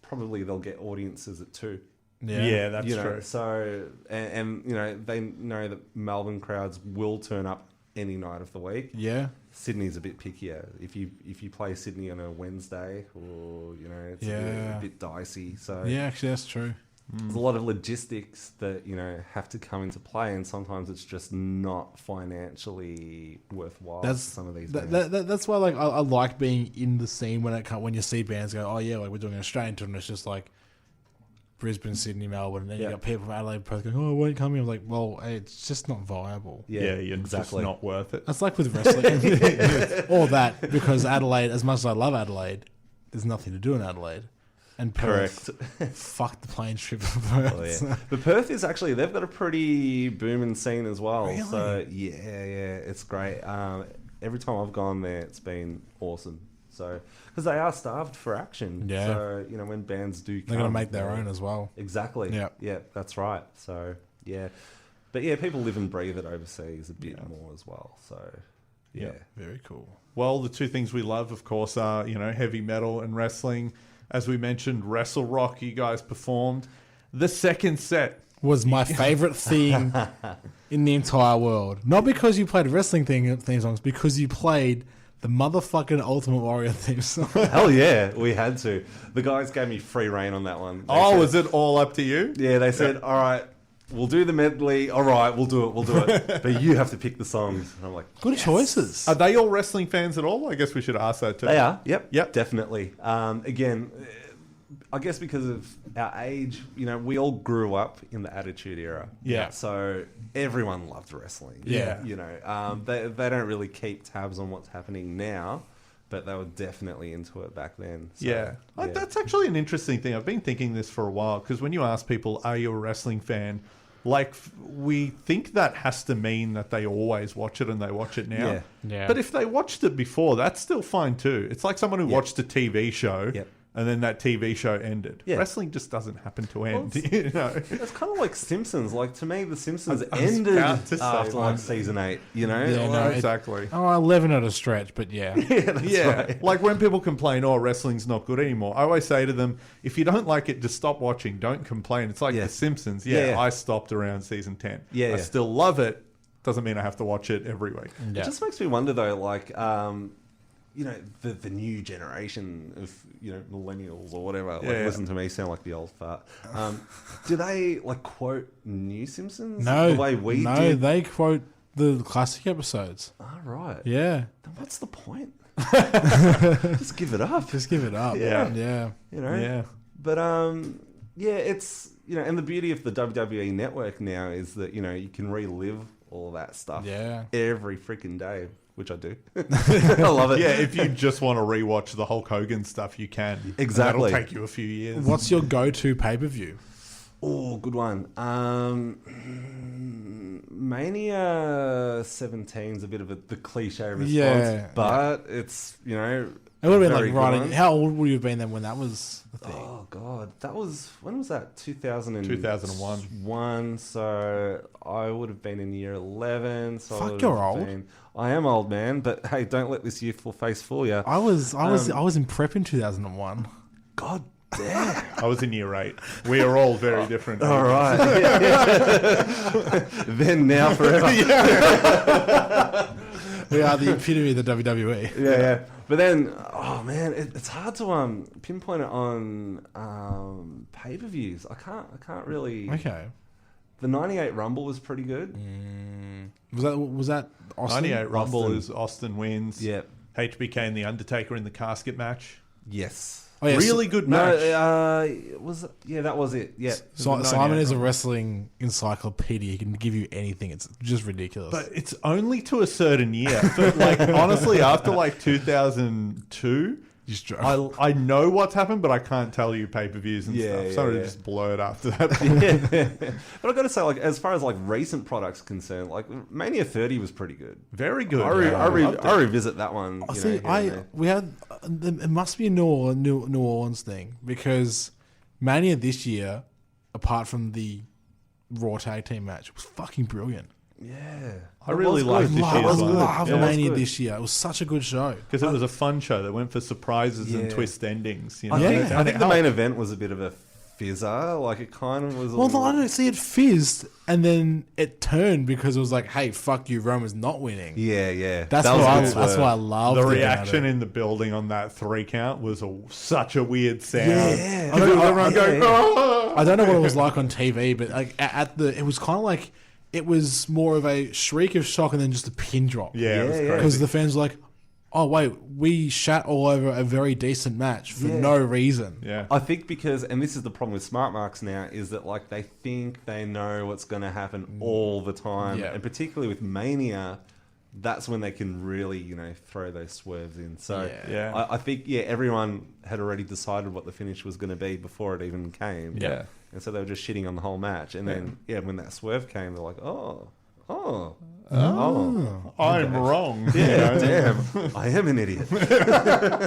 probably they'll get audiences at 2. Yeah, that's you know, true. So, and you know, they know that Melbourne crowds will turn up any night of the week. Yeah. Sydney's a bit pickier. If you play Sydney on a Wednesday, or you know, it's a bit dicey. So Yeah, actually, that's true. there's a lot of logistics that you know have to come into play, and sometimes it's just not financially worthwhile. That's for some of these. that's why like I like being in the scene when you see bands go, oh yeah, like we're doing an Australian tour, and it's just like Brisbane, Sydney, Melbourne, and then you got people from Adelaide, Perth going, oh, why aren't you coming? I'm like, well, hey, it's just not viable. Yeah, you're just not worth it. That's like with wrestling. All that, because Adelaide, as much as I love Adelaide, there's nothing to do in Adelaide. And Perth, fuck the plane trip for Perth. Oh, yeah. But Perth is actually, they've got a pretty booming scene as well. Really? So, yeah, it's great. Every time I've gone there, it's been awesome. So, because they are starved for action. Yeah. So, you know, when bands do come, They're going to make their own as well. Exactly. Yeah. Yeah, that's right. So, yeah. But yeah, people live and breathe it overseas a bit more as well. So, yeah. Very cool. Well, the two things we love, of course, are, you know, heavy metal and wrestling. As we mentioned, Wrestle Rock, you guys performed. The second set was my favorite thing in the entire world. Not because you played wrestling theme songs, because you played the motherfucking Ultimate Warrior theme song. Hell yeah, we had to. The guys gave me free reign on that one. They said, was it all up to you? Yeah, they said, all right, we'll do the medley. All right, we'll do it. But you have to pick the songs. And I'm like, Good choices. Are they all wrestling fans at all? I guess we should ask that too. they are. Yep. Definitely. Again, I guess because of our age, you know, we all grew up in the Attitude Era. Yeah. So everyone loved wrestling. Yeah. You know, they don't really keep tabs on what's happening now, but they were definitely into it back then. So, Yeah. That's actually an interesting thing. I've been thinking this for a while, because when you ask people, are you a wrestling fan? Like, we think that has to mean that they always watch it and they watch it now. Yeah. But if they watched it before, that's still fine too. It's like someone who watched a TV show and then that TV show ended. Yeah. Wrestling just doesn't happen to end. Well, you know? It's kind of like Simpsons. Like, to me, The Simpsons I was ended about to say, after like season 8, you know? Yeah, no, Like, Exactly. 11 at a stretch, but yeah. Yeah, right. like when people complain, oh, wrestling's not good anymore, I always say to them, if you don't like it, just stop watching. Don't complain. It's like The Simpsons. Yeah, I stopped around season 10. I still love it. Doesn't mean I have to watch it every week. It just makes me wonder, though, like, you know, the new generation of, you know, millennials or whatever, like, listen to me sound like the old fart. Do they, like, quote new Simpsons No. the way we did? No, they quote the classic episodes. Oh, right. Yeah. Then what's the point? Just give it up. Just give it up. Yeah. Yeah. You know? Yeah. But, yeah, it's, you know, and the beauty of the WWE network now is that, you know, you can relive all of that stuff every freaking day, which I do. I love it. Yeah, if you just want to rewatch the Hulk Hogan stuff, you can. Exactly. That'll take you a few years. What's your go-to pay-per-view? Oh, good one. Mania 17's a bit of the cliche response, but it's, you know, it would have been very like good writing. one. How old would you have been then when that was the thing? Oh God, that was, when was that? 2001. 1. So I would have been in year 11. So Fuck, I would you're have old. been- I am old, man. But hey, don't let this youthful face fool you. I was in prep in 2001. God damn. I was in year 8. We are all very different. All right. Then, now, forever. We are the epitome of the WWE. Yeah. But then, oh man, it's hard to pinpoint it on pay-per-views. I can't really. Okay. The 98 Rumble was pretty good. Was that Austin? 98 Rumble Austin. is Austin wins. Yep. HBK and The Undertaker in the casket match. Yes. Oh, yeah, Really good match. That was it. Yeah. Simon is a wrestling encyclopedia. He can give you anything. It's just ridiculous. But it's only to a certain year. But like, honestly, after like 2002, I know what's happened, but I can't tell you pay-per-views and stuff. So it just blurred after that. But I've got to say, like, as far as like recent products concerned, like Mania 30 was pretty good. Very good. I revisit that one. I think it must be a New Orleans thing, because Mania this year, apart from the Raw tag team match, was fucking brilliant. Yeah, I really liked this I year's one. love Mania this year. It was such a good show. Because it was a fun show that went for surprises and twist endings. You know? I think the main event was a bit of a fizzer. Like it kind of was. Well, I don't see it fizzed, and then it turned because it was like, "Hey, fuck you, Roman's not winning." Yeah. That's That was what a I, good that's swerve. why I love The reaction in the building on that 3 count was such a weird sound. Yeah. Everyone going, "Oh!" I don't know what it was like on TV, but like it was kind of like it was more of a shriek of shock and then just a pin drop. Yeah, it was Yeah, crazy. Because the fans were like, "Oh wait, we shat all over a very decent match for no reason." Yeah. I think because, and this is the problem with smart marks now, is that like they think they know what's going to happen all the time, Yeah. and particularly with Mania, that's when they can really throw those swerves in. So Yeah. I think everyone had already decided what the finish was going to be before it even came. Yeah. And so they were just shitting on the whole match, and then when that swerve came, they're like, oh. I'm wrong. Yeah, damn. I am an idiot.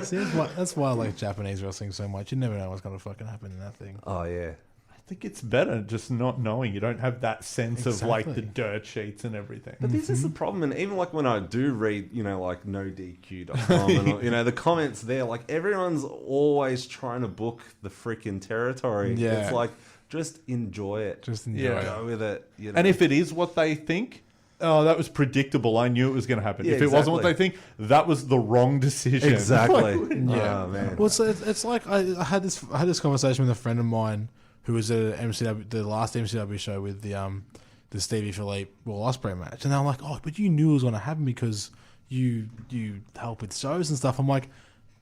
See, that's why I like Japanese wrestling so much. You never know what's going to fucking happen in that thing. Oh, yeah. I think it's better just not knowing. You don't have that sense of like the Exactly. dirt sheets and everything. But this is the problem, and even like when I do read, like NoDQ.com and the comments there, like everyone's always trying to book the freaking territory. Yeah. It's like, just enjoy it. Just enjoy Yeah. it. Go with it. And if it is what they think, oh, that was predictable. I knew it was going to happen. Yeah, if it wasn't what exactly. they think, that was the wrong decision. Exactly. Yeah. Oh, man. Well, it's like I had this conversation with a friend of mine who was at MCW, the last MCW show with the Stevie Philippe Will Ospreay match, and they're like, "Oh, but you knew it was going to happen because you help with shows and stuff." I'm like,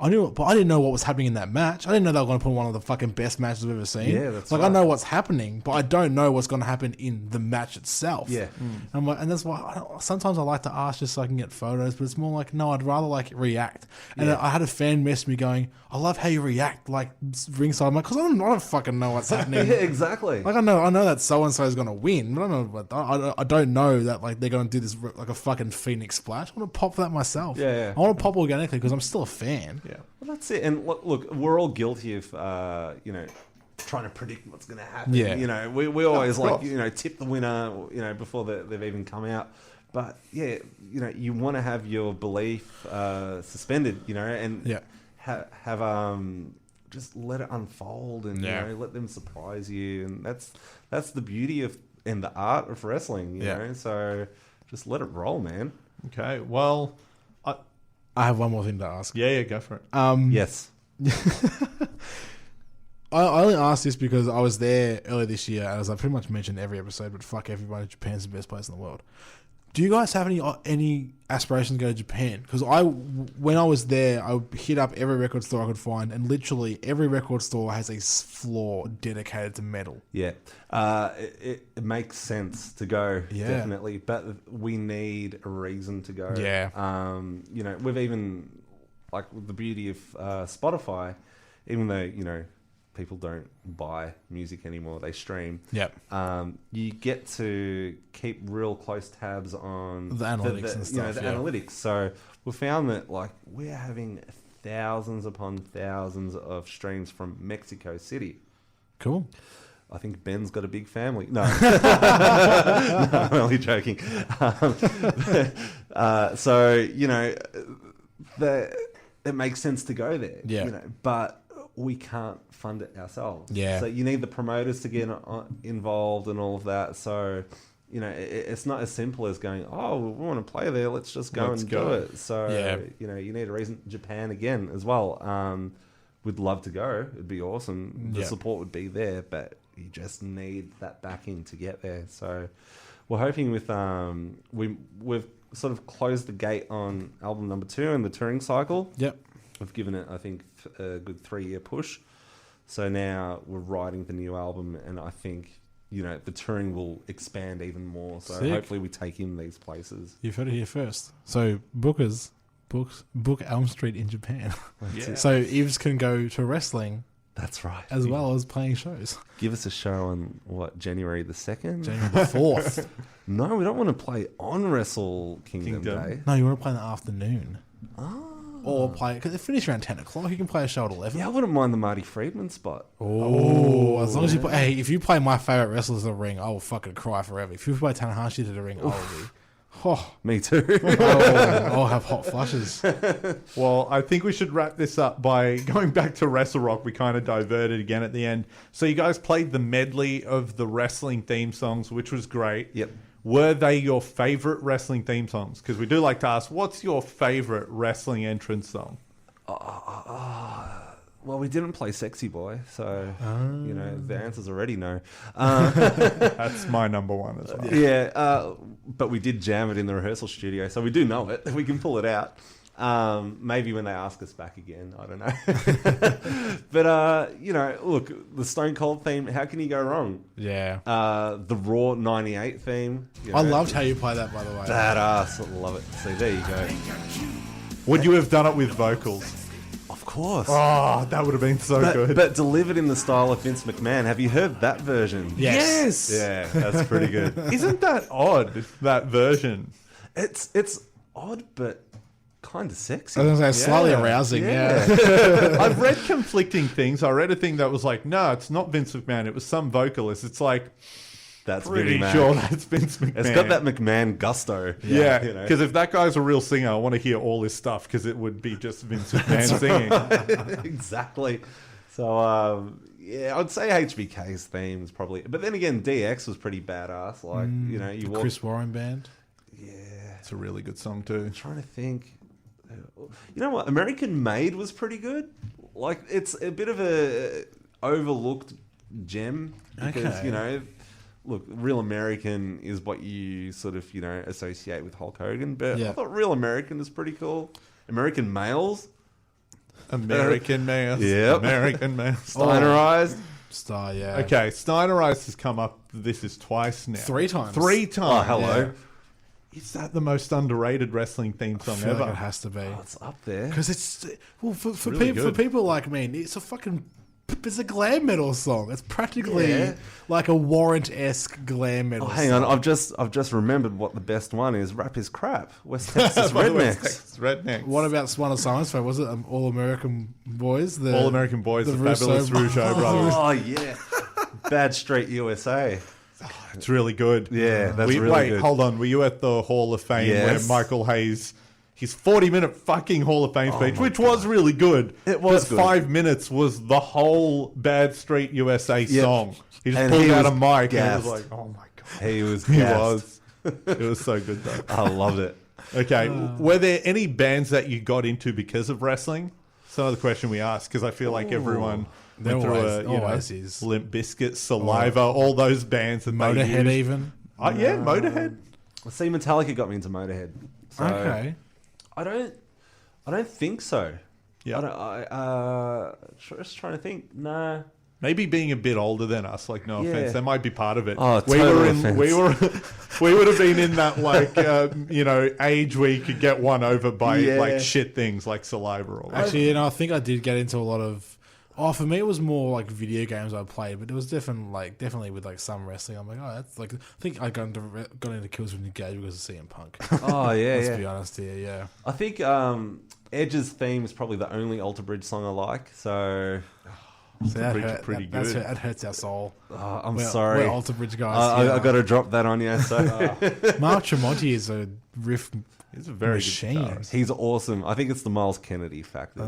I knew it, but I didn't know what was happening in that match. I didn't know they were going to put one of the fucking best matches I've ever seen. Yeah, that's like I right. know what's happening, but I don't know what's going to happen in the match itself. Yeah. And I'm like, and that's why sometimes I like to ask just so I can get photos, but it's more like, no, I'd rather like react. And I had a fan message me going, "I love how you react like ringside." I'm like, because I don't fucking know what's happening. Yeah, exactly. Like I know that so and so is going to win, but I don't know that like they're going to do this like a fucking Phoenix splash. I want to pop that myself. Yeah. I want to pop organically because I'm still a fan. Yeah. Well, that's it. And look, we're all guilty of, trying to predict what's going to happen. Yeah. We always course. tip the winner, before they've even come out. But yeah, you want to have your belief suspended, and Yeah. have just let it unfold and let them surprise you, and that's the beauty of and the art of wrestling, you know. So just let it roll, man. Okay. Well, I have one more thing to ask. yeah, go for it. Yes. I only asked this because I was there earlier this year, and as I pretty much mentioned every episode, but fuck everybody, Japan's the best place in the world. Do you guys have any aspirations to go to Japan? Because when I was there, I hit up every record store I could find, and literally every record store has a floor dedicated to metal. Yeah, it makes sense to go, definitely. But we need a reason to go. Yeah. We've even, like, with the beauty of Spotify, even though, people don't buy music anymore, they stream. Yep. You get to keep real close tabs on The analytics and stuff, the yeah. analytics. So we found that, like, we're having thousands upon thousands of streams from Mexico City. Cool. I think Ben's got a big family. No, no, I'm only joking. It makes sense to go there. Yeah. But we can't fund it ourselves. Yeah. So you need the promoters to get involved and all of that. So, it's not as simple as going, oh, we want to play there, let's just go Let's and go. do it. So, Yeah. you need a reason. Japan again as well. We'd love to go. It'd be awesome. The Yeah. support would be there, but you just need that backing to get there. So we're hoping with we've sort of closed the gate on album number 2 in the touring cycle. Yep. We've given it, I think, a good 3-year push. So now we're writing the new album, and I think, the touring will expand even more. So Sick. hopefully we take in these places. You've heard it here first. So book Elm Street in Japan. Yeah. So Yves can go to wrestling That's right. as well as playing shows. Give us a show on, January the 2nd? January the 4th. No, we don't want to play on Wrestle Kingdom Kingdom. Day. No, you want to play in the afternoon. Or play, because it finished around 10 o'clock. You can play a show at 11. Yeah, I wouldn't mind the Marty Friedman spot. Oh, as long as you play. Hey, if you play my favorite wrestlers in the ring, I will fucking cry forever. If you play Tanahashi to the ring, Oh, Me too. I'll have hot flushes. Well, I think we should wrap this up by going back to Wrestle Rock. We kind of diverted again at the end. So you guys played the medley of the wrestling theme songs, which was great. Yep. Were they your favorite wrestling theme songs? Because we do like to ask, what's your favorite wrestling entrance song? Well, we didn't play Sexy Boy, so, the answer's already no. That's my number one as well. Yeah, but we did jam it in the rehearsal studio, so we do know it. We can pull it out. Maybe when they ask us back again, I don't know. But, look, the Stone Cold theme, how can you go wrong? Yeah. The Raw 98 theme. I loved how you play that, by the way. Badass. I love it. So there you go. Would you have done it with vocals? Of course. Oh, that would have been so good. But delivered in the style of Vince McMahon. Have you heard that version? Yes. Yeah, that's pretty good. Isn't that odd, that version? It's odd, but kind of sexy. I was going to say, slightly arousing, yeah. I've read conflicting things. I read a thing that was like, no, it's not Vince McMahon. It was some vocalist. It's like, That's pretty Vinnie Mac. sure that's Vince McMahon. It's got that McMahon gusto. Yeah, you know. because if that guy's a real singer, I want to hear all his stuff because it would be just Vince McMahon singing. Exactly. So, I'd say HBK's theme is probably... But then again, DX was pretty badass. Like, you walk... Chris Warren Band. Yeah. It's a really good song too. I'm trying to think. You know what? American Made was pretty good. Like, it's a bit of a overlooked gem because, Okay. Look, Real American is what you sort of, associate with Hulk Hogan. But Yeah. I thought Real American is pretty cool. American Males. American Male. Yep. American Male. Steinerized. Star, yeah. Okay, Steinerized has come up. This is twice now. 3 times. 3 times. Oh, hello. Yeah. Is that the most underrated wrestling theme I song feel ever? like it has to be. Oh, it's up there. Because it's... Well, for really people, for good. people like me, it's a fucking... It's a glam metal song. It's practically Yeah. like a Warrant-esque glam metal Oh, hang song. on. I've just remembered what the best one is. Rap is crap. West Texas By the way, Rednecks. Texas Rednecks. What about one of Simon's favourite? Was it All American Boys? The All American Boys, the Russo Fabulous Rougeau brothers. Oh, yeah. Bad Street USA. It's really good. Yeah, that's really wait, good. hold on. Were you at the Hall of Fame Yes. where Michael Hayes, his 40-minute fucking Hall of Fame speech, which was really good. It was but good. 5 minutes was the whole Bad Street USA song. He just And pulled he out a was mic and gassed. it was like, oh my God. He was He gassed. was. It was so good though. I loved it. Okay, were there any bands that you got into because of wrestling? It's another question we asked because I feel like everyone There went through always is. Limp Bizkit, Saliva, all those bands that they Motorhead used. even. Yeah, Motorhead. See, Metallica got me into Motorhead. So Okay. I don't think so. Yeah. Just trying to think. No. Maybe being a bit older than us, like no Yeah. offense, that might be part of it. Oh, we total were in, offense. we would have been in that like age where you could get one over by Yeah. like shit things like Saliva or whatever. Actually, I think I did get into a lot of. Oh, for me, it was more like video games I played, but it was definitely with like some wrestling. I'm like, oh, that's like. I think I got into Kills with Engage because of CM Punk. Oh, yeah, Let's yeah. be honest here, yeah. I think Edge's theme is probably the only Alter Bridge song I like. So So that, Bridge is hurt, pretty that, good. that hurts our soul. I'm We're sorry. Alter Bridge guys. I got to drop that on you. So Mark Tremonti is a riff He's a very machine. good guitarist. he's awesome. I think it's the Miles Kennedy factor.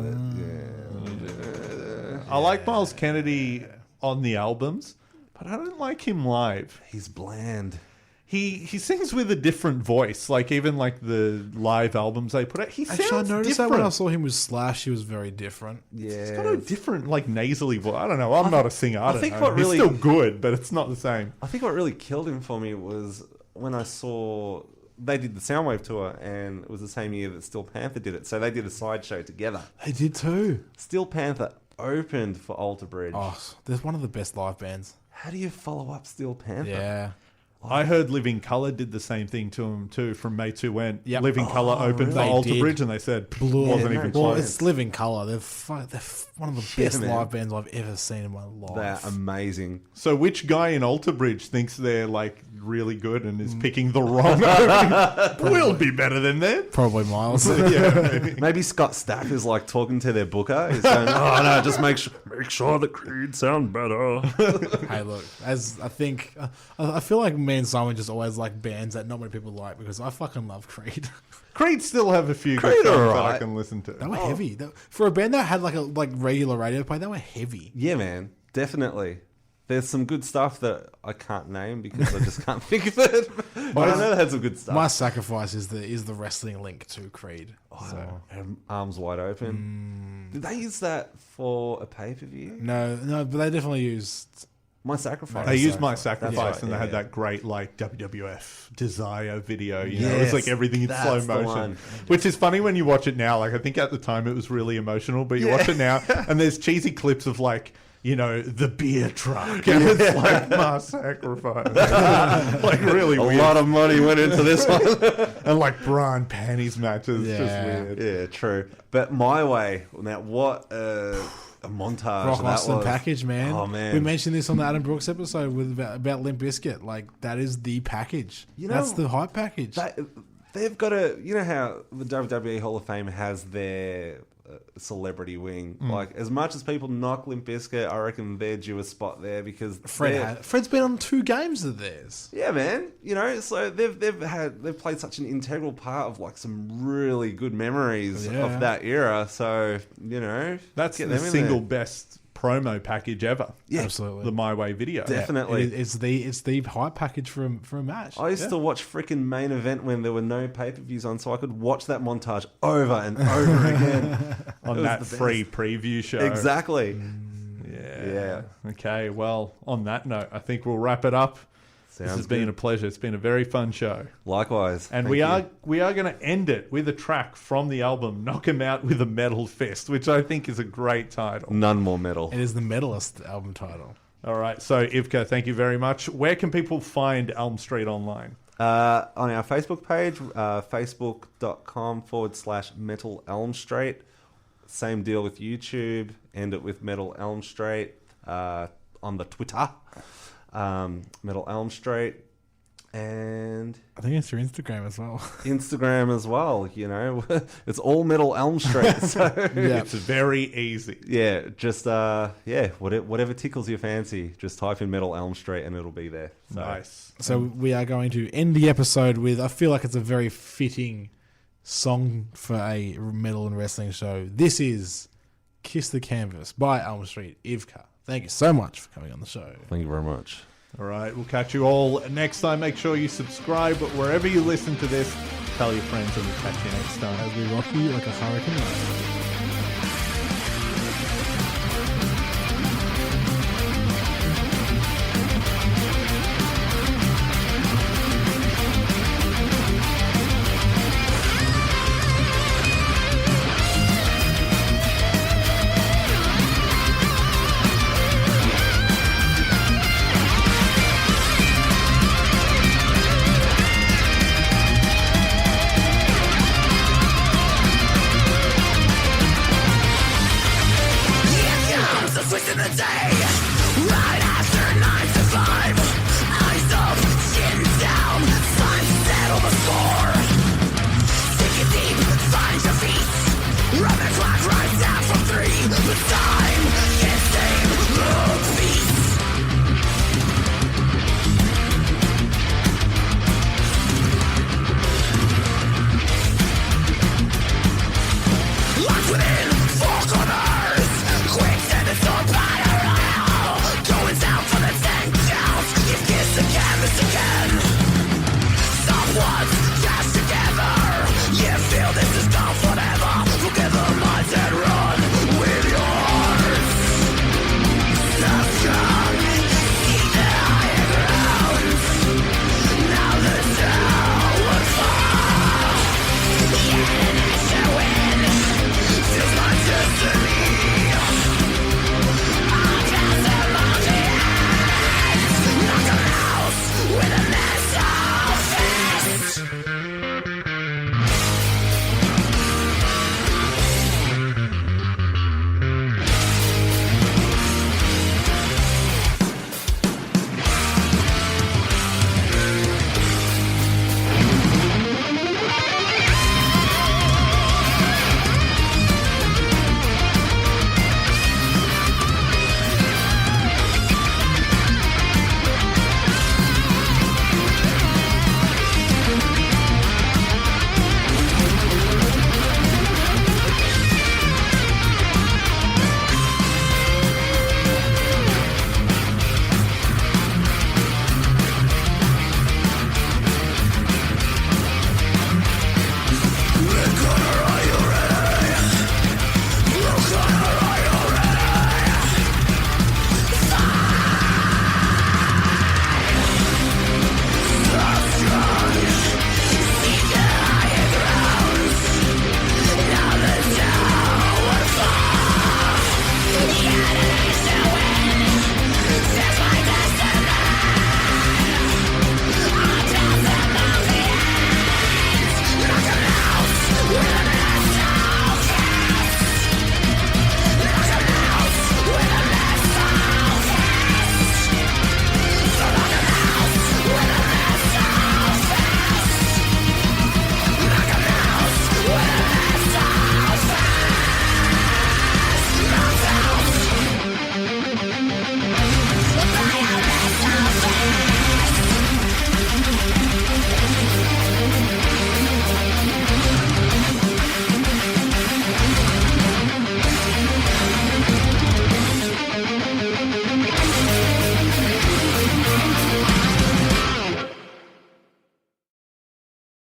I like Miles Kennedy on the albums, but I don't like him live. He's bland. He sings with a different voice, like even like the live albums they put out. He Actually, I sounds noticed different. that when I saw him with Slash, he was very different. Yeah. He's got a different, like, nasally voice. I don't know. I'm not a singer. I don't think know. what really- He's still good, but it's not the same. I think what really killed him for me was when I saw they did the Soundwave tour, and it was the same year that Steel Panther did it. So they did a sideshow together. They did too. Steel Panther opened for Alter Bridge. Oh, they're one of the best live bands. How do you follow up Steel Panther? Yeah. I heard Living Colour did the same thing to him, too, from mates who went. Yep. Living Colour opened for They Alter did. Bridge, and they said, Blew wasn't no even chance. Well, close. it's Living Colour. They're one of the Yeah, best man. live bands I've ever seen in my life. They're amazing. So which guy in Alter Bridge thinks they're, like, really good and is picking the wrong opening? We'll be better than them. Probably Miles. Yeah, maybe. Maybe Scott Stapp is like talking to their booker. He's going, "Oh no, just make sure the Creed sound better." Hey, look, as I think, I feel like me me and Simon just always like bands that not many people like because I fucking love Creed. Creed still have a few Creed good songs are that I alright. can listen to. They were heavy. For a band that had like a regular radio play, they were heavy. Yeah, man, definitely. There's some good stuff that I can't name because I just can't think of it. But I know they had some good stuff. My sacrifice is the wrestling link to Creed. And Arms Wide Open. Did they use that for a pay-per-view? No, but they definitely used. My Sacrifice. They used My Sacrifice, right, and they had yeah. that great like WWF Desire video. You know, Yes, it was like everything in slow that's the motion, one. which is funny when you watch it now. Like I think at the time it was really emotional, but you watch it now, and there's cheesy clips of like, you know, the beer truck, and it's like My Sacrifice, like really A weird. lot of money went into this one. And like bra and panties matches, Yeah. just weird. Yeah, true. But My Way, now what a montage Rock that Austin was. package, man. Oh, man. We mentioned this on the Adam Brooks episode about Limp Bizkit. Like that is the package. You know, that's the hype package. They've got a, you know how the WWE Hall of Fame has their celebrity wing. Like as much as people knock Limp Bizkit, I reckon they're due a spot there because Fred's been on 2 games of theirs. Yeah, man. You know, so they've played such an integral part of like some really good memories of that era. So you know, That's get the them in single there. best promo package ever. Yeah, Absolutely. The My Way video. definitely. It's the hype package for a match. I used to watch freaking Main Event when there were no pay-per-views on, so I could watch that montage over and over again. On that free preview show. Exactly. Yeah. Okay, well, on that note, I think we'll wrap it up. This has been a pleasure. It's been a very fun show. Likewise. And Thank we you. are going to end it with a track from the album Knock 'Em Out with a Metal Fist, which I think is a great title. None more metal. It is the Metalist album title. All right, so Ivka, thank you very much. Where can people find Elm Street online? On our Facebook page, facebook.com/Metal Elm Street. Same deal with YouTube. End it with Metal Elm Street. On the Twitter, Metal Elm Street. And I think it's your Instagram as well. Instagram as well, you know. It's all Metal Elm Street. So Yeah. It's very easy. yeah, just whatever tickles your fancy, just type in Metal Elm Street and it'll be there. So, Nice. So we are going to end the episode with, I feel like it's a very fitting song for a metal and wrestling show. This is Kiss the Canvas by Elm Street, Ivka. Thank you so much for coming on the show. Thank you very much. All right, we'll catch you all next time. Make sure you subscribe wherever you listen to this. Tell your friends and we'll catch you next time. As we rock you like a hurricane.